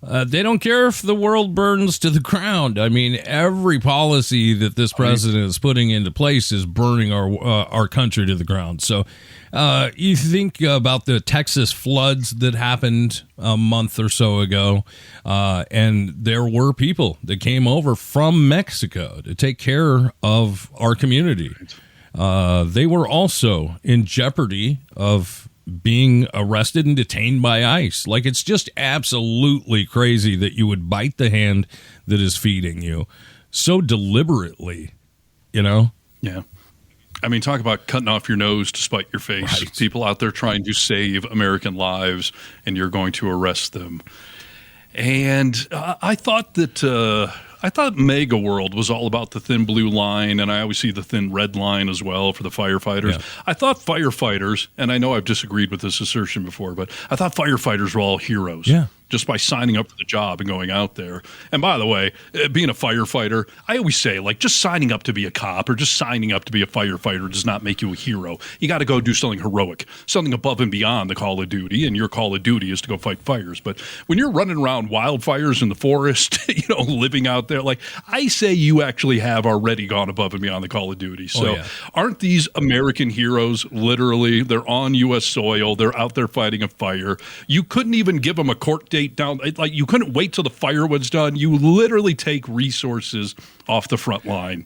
they don't care if the world burns to the ground. I mean, every policy that this president is putting into place is burning our country to the ground. So you think about the Texas floods that happened a month or so ago, and there were people that came over from Mexico to take care of our community. They were also in jeopardy of being arrested and detained by ICE. Like, it's just absolutely crazy that you would bite the hand that is feeding you so deliberately, Yeah. I mean, talk about cutting off your nose to spite your face. Right. People out there trying to save American lives, and you're going to arrest them. And I thought that I thought MAGA world was all about the thin blue line, and I always see the thin red line as well for the firefighters. Yeah. I thought firefighters, and I know I've disagreed with this assertion before, but I thought firefighters were all heroes. Yeah. Just by signing up for the job and going out there. And by the way, being a firefighter, I always say, like, just signing up to be a cop or just signing up to be a firefighter does not make you a hero. You got to go do something heroic, something above and beyond the call of duty, and your call of duty is to go fight fires. But when you're running around wildfires in the forest, living out there, like, I say you actually have already gone above and beyond the call of duty. So aren't these American heroes, literally, they're on U.S. soil, they're out there fighting a fire. You couldn't even give them a court date down, like, you couldn't wait till the fire was done. You literally take resources off the front line,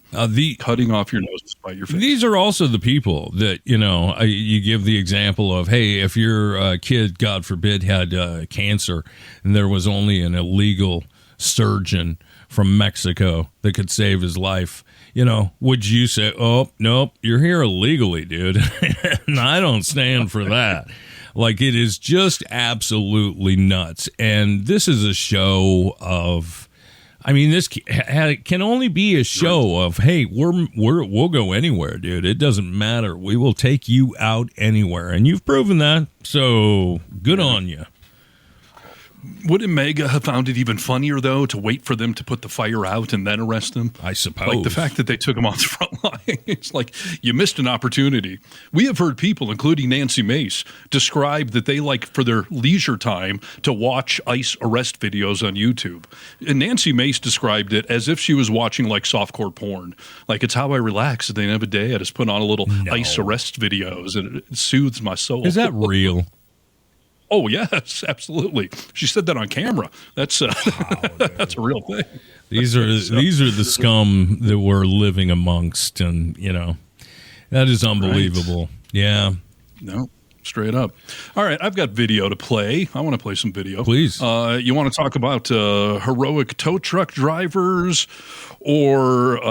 cutting off your nose to spite your face. These are also the people that, you give the example of, hey, if your kid, God forbid, had cancer and there was only an illegal surgeon from Mexico that could save his life, would you say, oh, nope, you're here illegally, dude? And I don't stand for that. Like, it is just absolutely nuts. And this is a show of, this can only be a show of, hey, we'll go anywhere, dude. It doesn't matter. We will take you out anywhere. And you've proven that. So good on you. Wouldn't MAGA have found it even funnier, though, to wait for them to put the fire out and then arrest them? I suppose. Like, the fact that they took them off the front line, it's like you missed an opportunity. We have heard people, including Nancy Mace, describe that they like, for their leisure time, to watch ICE arrest videos on YouTube. And Nancy Mace described it as if she was watching, like, softcore porn. Like, it's how I relax at the end of the day. I just put on a little ICE arrest videos, and it soothes my soul. Is that real? Oh, yes, absolutely. She said that on camera. That's that's a real thing. These are the scum that we're living amongst, and that is unbelievable. Right. Yeah. No, straight up. All right, I've got video to play. I want to play some video. Please. You want to talk about heroic tow truck drivers or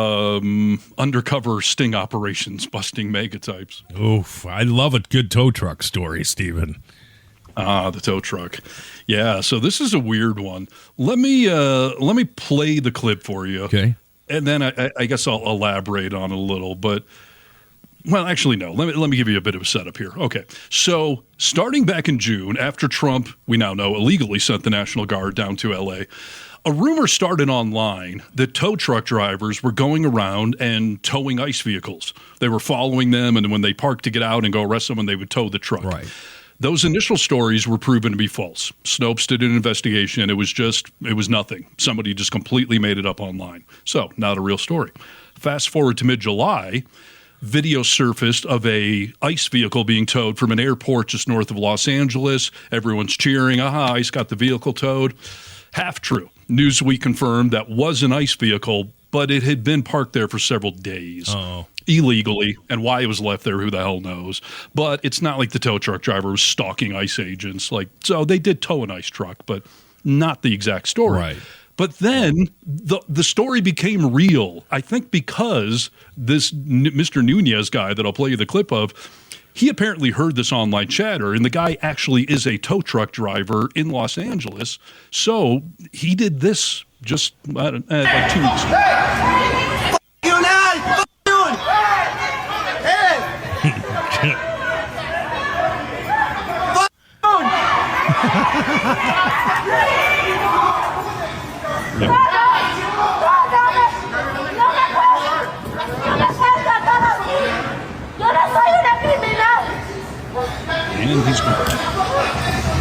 undercover sting operations busting MAGA types? Oof, I love a good tow truck story, Stephen. The tow truck. Yeah, so this is a weird one. Let me play the clip for you. Okay. And then I guess I'll elaborate on it a little, but well, actually, no. Let me give you a bit of a setup here. Okay. So starting back in June, after Trump, we now know, illegally sent the National Guard down to L.A., a rumor started online that tow truck drivers were going around and towing ICE vehicles. They were following them, and when they parked to get out and go arrest someone, they would tow the truck. Right. Those initial stories were proven to be false. Snopes did an investigation. It was nothing. Somebody just completely made it up online. So, not a real story. Fast forward to mid-July, video surfaced of a ICE vehicle being towed from an airport just north of Los Angeles. Everyone's cheering, aha, ICE got the vehicle towed. Half true. Newsweek confirmed that was an ICE vehicle, but it had been parked there for several days. Illegally, and why it was left there, who the hell knows. But it's not like the tow truck driver was stalking ICE agents. So they did tow an ICE truck, but not the exact story. Right. But then the story became real, I think, because this Mr. Nunez guy that I'll play you the clip of, he apparently heard this online chatter, and the guy actually is a tow truck driver in Los Angeles. So he did this just like 2 weeks ago.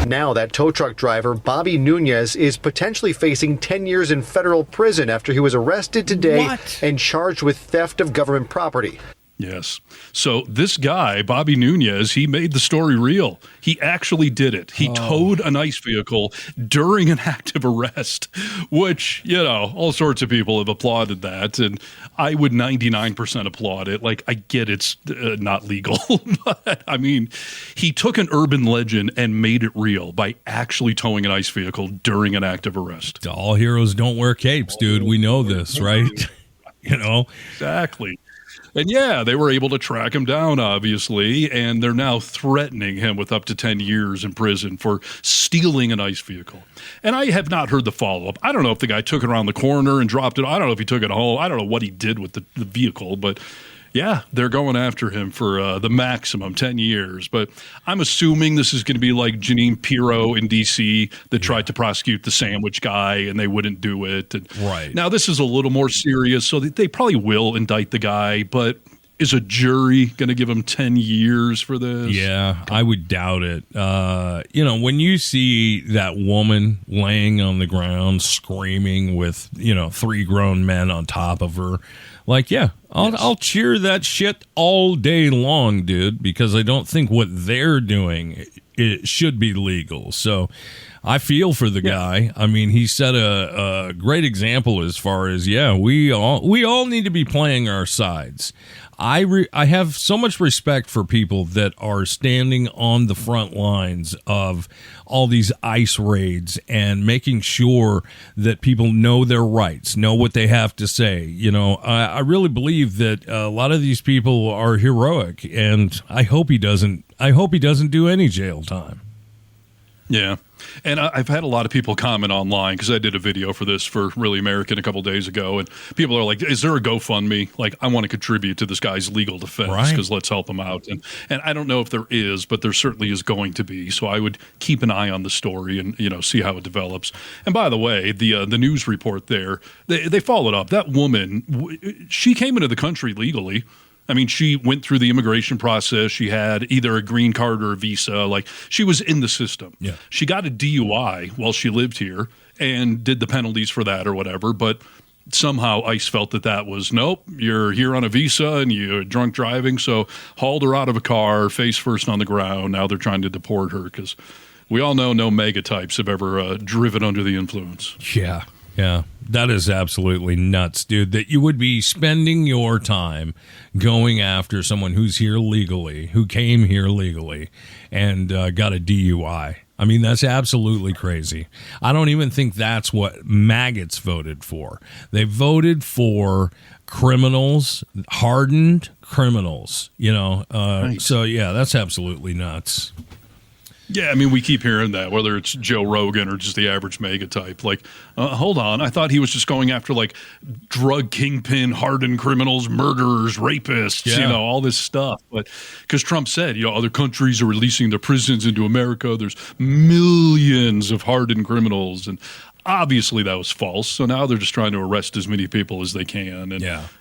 Now that tow truck driver, Bobby Nunez, is potentially facing 10 years in federal prison after he was arrested today and charged with theft of government property. Yes. So this guy, Bobby Nunez, he made the story real. He actually did it. He towed an ICE vehicle during an active arrest, which, all sorts of people have applauded that. And I would 99% applaud it. Like, I get it's not legal, but I mean, he took an urban legend and made it real by actually towing an ICE vehicle during an active arrest. All heroes don't wear capes, dude. We know this, right? Exactly. And yeah, they were able to track him down, obviously, and they're now threatening him with up to 10 years in prison for stealing an ICE vehicle. And I have not heard the follow-up. I don't know if the guy took it around the corner and dropped it. I don't know if he took it home. I don't know what he did with the vehicle, but yeah, they're going after him for the maximum 10 years. But I'm assuming this is going to be like Jeanine Pirro in D.C. that tried to prosecute the sandwich guy and they wouldn't do it. And right. Now, this is a little more serious, so they probably will indict the guy. But is a jury going to give him 10 years for this? Yeah, I would doubt it. When you see that woman laying on the ground screaming with, 3 grown men on top of her, I'll cheer that shit all day long, dude, because I don't think what they're doing it should be legal. So I feel for the guy. I mean, he set a great example as far as, we all need to be playing our sides. I have so much respect for people that are standing on the front lines of all these ICE raids and making sure that people know their rights, know what they have to say. I really believe that a lot of these people are heroic, and I hope he doesn't do any jail time. Yeah. And I've had a lot of people comment online because I did a video for this for Really American a couple days ago. And people are like, is there a GoFundMe? Like, I want to contribute to this guy's legal defense because let's help him out. And I don't know if there is, but there certainly is going to be. So I would keep an eye on the story and, see how it develops. And by the way, the news report there, they followed up. That woman, she came into the country legally. I mean, she went through the immigration process. She had either a green card or a visa. Like, she was in the system. Yeah. She got a DUI while she lived here and did the penalties for that or whatever. But somehow ICE felt that was, nope, you're here on a visa and you're drunk driving. So hauled her out of a car, face first on the ground. Now they're trying to deport her because we all know no MAGA types have ever driven under the influence. Yeah. Yeah, that is absolutely nuts, dude, that you would be spending your time going after someone who's here legally, who came here legally, and got a DUI. I mean, that's absolutely crazy. I don't even think that's what maggots voted for. They voted for criminals, hardened criminals, Nice. So, yeah, that's absolutely nuts. Yeah, I mean, we keep hearing that, whether it's Joe Rogan or just the average MAGA type. Like, hold on, I thought he was just going after, like, drug kingpin, hardened criminals, murderers, rapists, all this stuff. But because Trump said, other countries are releasing their prisons into America. There's millions of hardened criminals. And obviously that was false. So now they're just trying to arrest as many people as they can.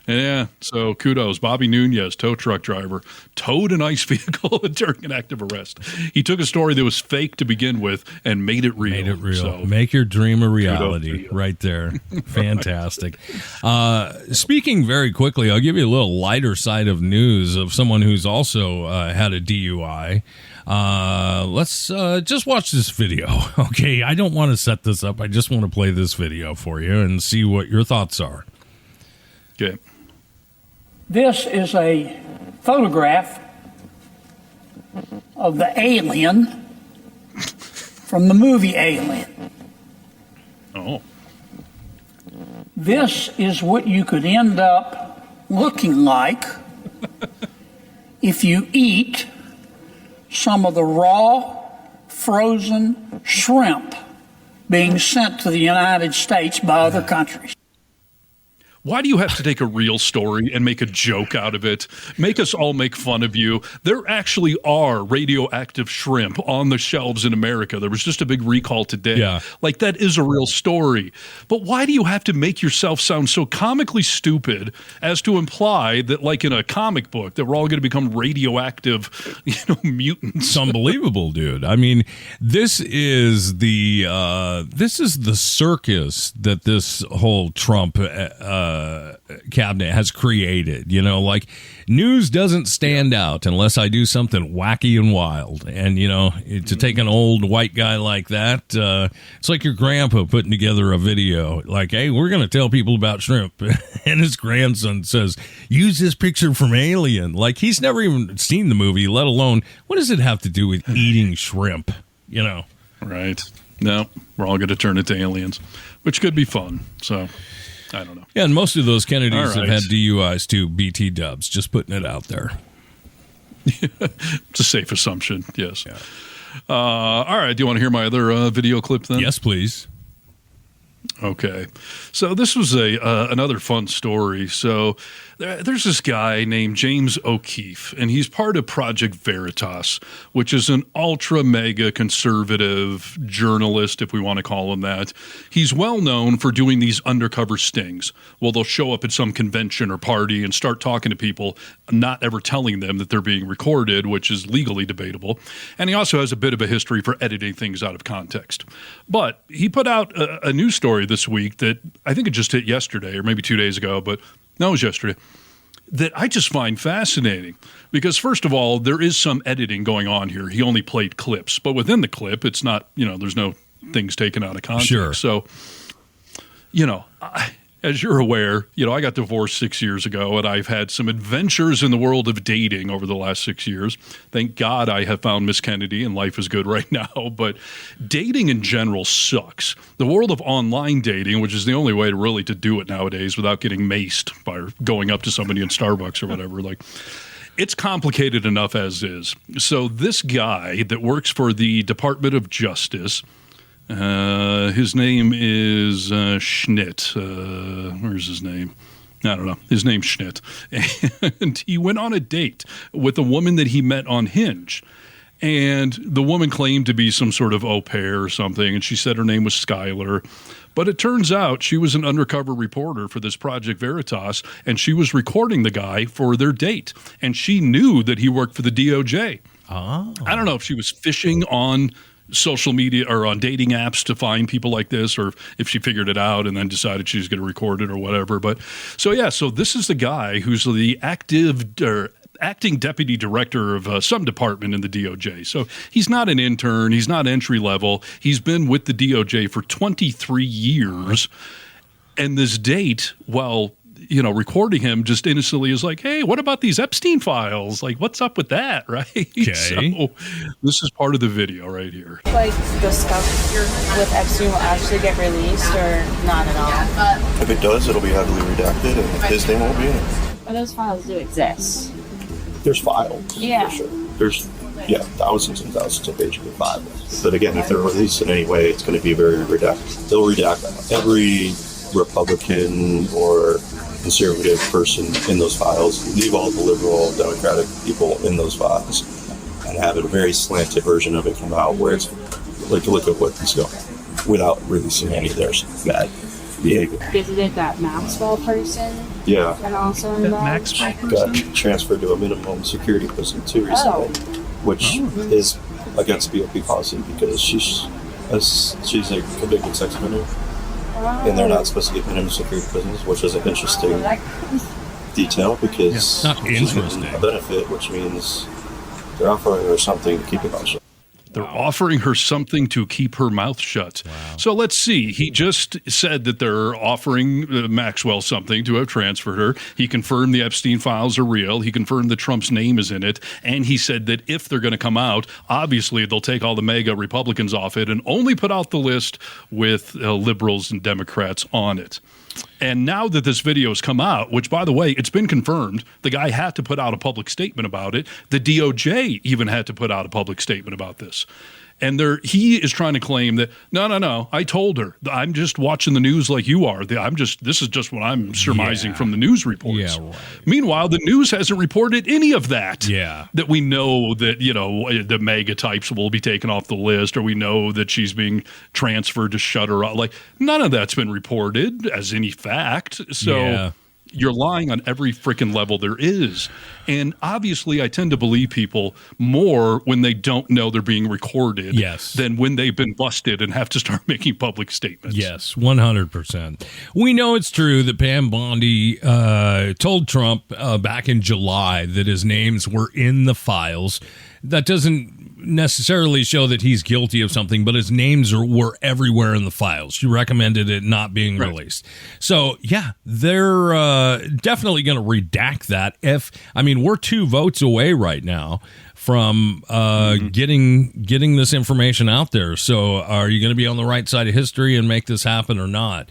And so kudos. Bobby Nunez, tow truck driver, towed an ICE vehicle during an active arrest. He took a story that was fake to begin with and made it real. So, make your dream a reality right there. Fantastic. Speaking very quickly, I'll give you a little lighter side of news of someone who's also had a DUI. Let's just watch this video. Okay, I don't want to set this up. I just want to play this video for you and see what your thoughts are. Okay. This is a photograph of the alien from the movie Alien. Oh. This is what you could end up looking like if you eat some of the raw, frozen shrimp being sent to the United States by other countries. Why do you have to take a real story and make a joke out of it? Make us all make fun of you. There actually are radioactive shrimp on the shelves in America. There was just a big recall today. Yeah. Like, that is a real story. But why do you have to make yourself sound so comically stupid as to imply that, like in a comic book, that we're all going to become radioactive, mutants? It's unbelievable, dude. I mean, this is the circus that this whole Trump cabinet has created. Like, news doesn't stand out unless I do something wacky and wild. And to take an old white guy like that, it's like your grandpa putting together a video like, hey, we're going to tell people about shrimp, and his grandson says, use this picture from Alien. Like, he's never even seen the movie, let alone what does it have to do with eating shrimp? Right. No, we're all going to turn into aliens, which could be fun. So I don't know. Yeah, and most of those Kennedys All right. have had DUIs too, BT dubs, just putting it out there. It's a safe assumption, yes. Yeah. All right, do you want to hear my other video clip then? Yes, please. Okay. So this was another fun story. So there's this guy named James O'Keefe, and he's part of Project Veritas, which is an ultra mega conservative journalist, if we want to call him that. He's well known for doing these undercover stings. Well, they'll show up at some convention or party and start talking to people, not ever telling them that they're being recorded, which is legally debatable. And he also has a bit of a history for editing things out of context. But he put out a news story this week that I think it just hit yesterday or maybe 2 days ago, but no, it was yesterday, that I just find fascinating because, first of all, there is some editing going on here. He only played clips, but within the clip, it's not, there's no things taken out of context. Sure. So, as you're aware, I got divorced 6 years ago, and I've had some adventures in the world of dating over the last 6 years. Thank God I have found Miss Kennedy, and life is good right now. But dating in general sucks. The world of online dating, which is the only way to do it nowadays without getting maced by going up to somebody in Starbucks or whatever, it's complicated enough as is. So this guy that works for the Department of Justice, his name is Schnitt. Where's his name? I don't know. His name's Schnitt. And he went on a date with a woman that he met on Hinge. And the woman claimed to be some sort of au pair or something, and she said her name was Skylar. But it turns out she was an undercover reporter for this Project Veritas, and she was recording the guy for their date. And she knew that he worked for the DOJ. Oh. I don't know if she was fishing on social media or on dating apps to find people like this, or if she figured it out and then decided she was going to record it or whatever. But so this is the guy who's the acting deputy director of some department in the DOJ. So he's not an intern. He's not entry level. He's been with the DOJ for 23 years. And this date, recording him just innocently is like, hey, what about these Epstein files? Like, what's up with that, right? Okay. So this is part of the video right here. Like, the stuff with Epstein will actually get released or not at all? If it does, it'll be heavily redacted, and his name won't be in it. But those files do exist. There's files. Yeah. For sure. There's, thousands and thousands of pages of files. But again, if they're released in any way, it's going to be very redacted. They'll redact every Republican or conservative person in those files, leave all the liberal Democratic people in those files, and have a very slanted version of it come out where it's like, look at what he's going, without releasing any of their bad behavior. Isn't that Maxwell person? Yeah. And also involved? Got transferred to a minimum security prison too recently, which is against BOP policy because she's a convicted sex offender. And they're not supposed to get minimum security prisons, which is an interesting detail because it's not interesting. A benefit, which means they're offering her something to keep her mouth shut. They're offering her something to keep her mouth shut. Wow. So let's see. He just said that they're offering Maxwell something to have transferred her. He confirmed the Epstein files are real. He confirmed that Trump's name is in it. And he said that if they're going to come out, obviously they'll take all the MAGA Republicans off it and only put out the list with liberals and Democrats on it. And now that this video has come out, which, by the way, it's been confirmed, the guy had to put out a public statement about it. The DOJ even had to put out a public statement about this. And he is trying to claim that, no, I told her. I'm just watching the news like you are. This is just what I'm surmising from the news reports. Yeah, right. Meanwhile, the news hasn't reported any of that. Yeah. That we know that, the MAGA types will be taken off the list, or we know that she's being transferred to shut her out. Like, none of that's been reported as any fact. So you're lying on every freaking level there is. And obviously, I tend to believe people more when they don't know they're being recorded than when they've been busted and have to start making public statements. Yes, 100%. We know it's true that Pam Bondi told Trump back in July that his names were in the files. That doesn't necessarily show that he's guilty of something, but his names were everywhere in the files. She recommended it not being released. So, they're definitely going to redact that. We're 2 votes away right now from getting this information out there. So are you going to be on the right side of history and make this happen or not?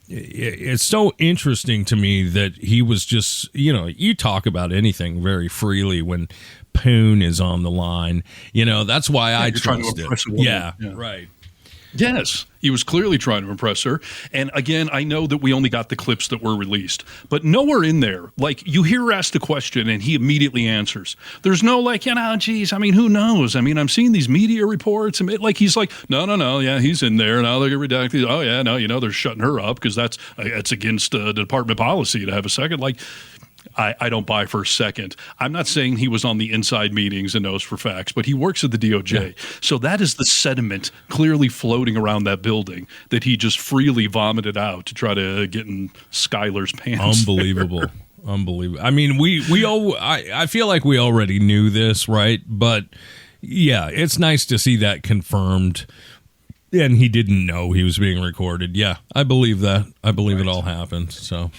It's so interesting to me that he was just, you talk about anything very freely when Poon is on the line. That's why I trust it. Yeah, right. Yes, he was clearly trying to impress her. And again, I know that we only got the clips that were released, but nowhere in there, you hear her ask the question and he immediately answers. There's no geez, who knows? I'm seeing these media reports and he's like, no, yeah, he's in there. Now they're redacted. Oh yeah, no, they're shutting her up because that's against the department policy to have a second. I don't buy for a second. I'm not saying he was on the inside meetings and knows for facts, but he works at the DOJ. Yeah. So that is the sediment clearly floating around that building that he just freely vomited out to try to get in Skylar's pants. Unbelievable. Unbelievable. I feel like we already knew this, right? But yeah, it's nice to see that confirmed. And he didn't know he was being recorded. Yeah, I believe that. I believe it all happened. So.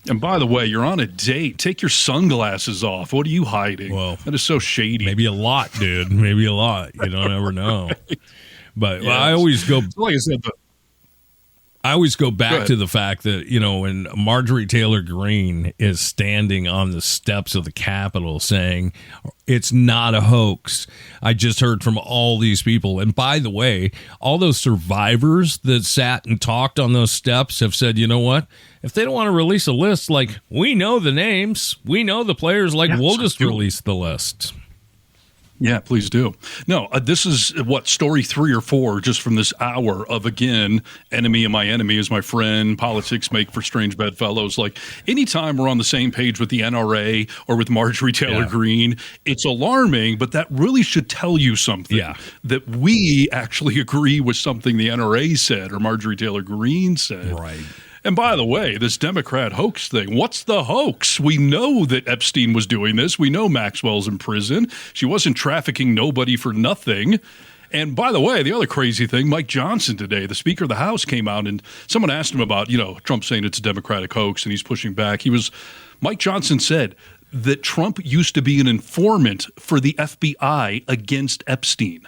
And by the way, you're on a date. Take your sunglasses off. What are you hiding? Well, that is so shady. Maybe a lot, dude. Maybe a lot. You don't ever know. But yes. I always go. Like I said, I always go back to the fact that, when Marjorie Taylor Greene is standing on the steps of the Capitol saying it's not a hoax. I just heard from all these people. And by the way, all those survivors that sat and talked on those steps have said, you know what? If they don't want to release a list, we know the names, we know the players, we'll just release the list. Yeah, please do. No, this is story 3 or 4 just from this hour of, again, enemy of my enemy is my friend, politics make for strange bedfellows. Anytime we're on the same page with the NRA or with Marjorie Taylor Greene, it's alarming, but that really should tell you something. Yeah. That we actually agree with something the NRA said or Marjorie Taylor Greene said. Right. And by the way, this Democrat hoax thing, what's the hoax? We know that Epstein was doing this. We know Maxwell's in prison. She wasn't trafficking nobody for nothing. And by the way, the other crazy thing, Mike Johnson today, the Speaker of the House, came out and someone asked him about, Trump saying it's a Democratic hoax and he's pushing back. Mike Johnson said that Trump used to be an informant for the FBI against Epstein.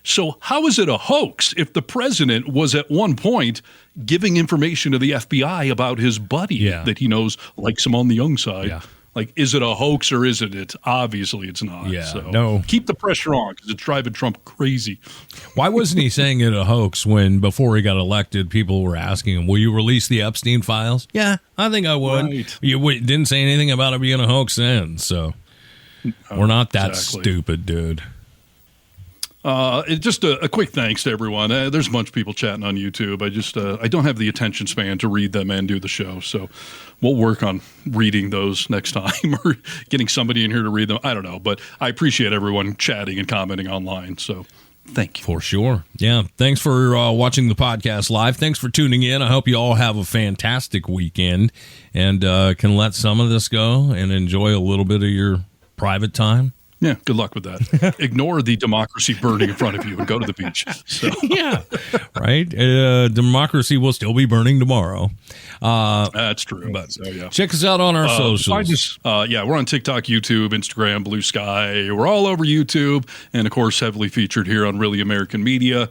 So how is it a hoax if the president was at one point giving information to the FBI about his buddy that he knows likes him on the young side? Yeah. Is it a hoax or isn't it? Obviously it's not. Yeah, so no. Keep the pressure on because it's driving Trump crazy. Why wasn't he saying it a hoax when before he got elected, people were asking him, will you release the Epstein files? Yeah, I think I would. Right. You didn't say anything about it being a hoax then, so we're not that stupid, dude. Just a quick thanks to everyone. There's a bunch of people chatting on YouTube. I don't have the attention span to read them and do the show, so we'll work on reading those next time or getting somebody in here to read them. I don't know, but I appreciate everyone chatting and commenting online, so thank you. For sure. Yeah, thanks for watching the podcast live. Thanks for tuning in. I hope you all have a fantastic weekend and can let some of this go and enjoy a little bit of your private time. Yeah, good luck with that. Ignore the democracy burning in front of you and go to the beach. So. Yeah, right? Democracy will still be burning tomorrow. That's true. But check us out on our socials. We're on TikTok, YouTube, Instagram, Blue Sky. We're all over YouTube and, of course, heavily featured here on Really American Media.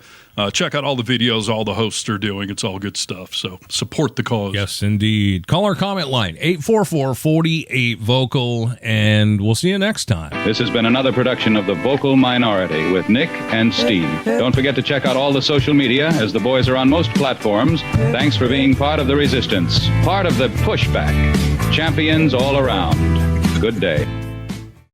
Check out all the videos all the hosts are doing. It's all good stuff. So support the cause. Yes, indeed. Call our comment line, 844-48-VOCAL, and we'll see you next time. This has been another production of The Vocal Minority with Nick and Steve. Don't forget to check out all the social media, as the boys are on most platforms. Thanks for being part of the resistance, part of the pushback. Champions all around. Good day.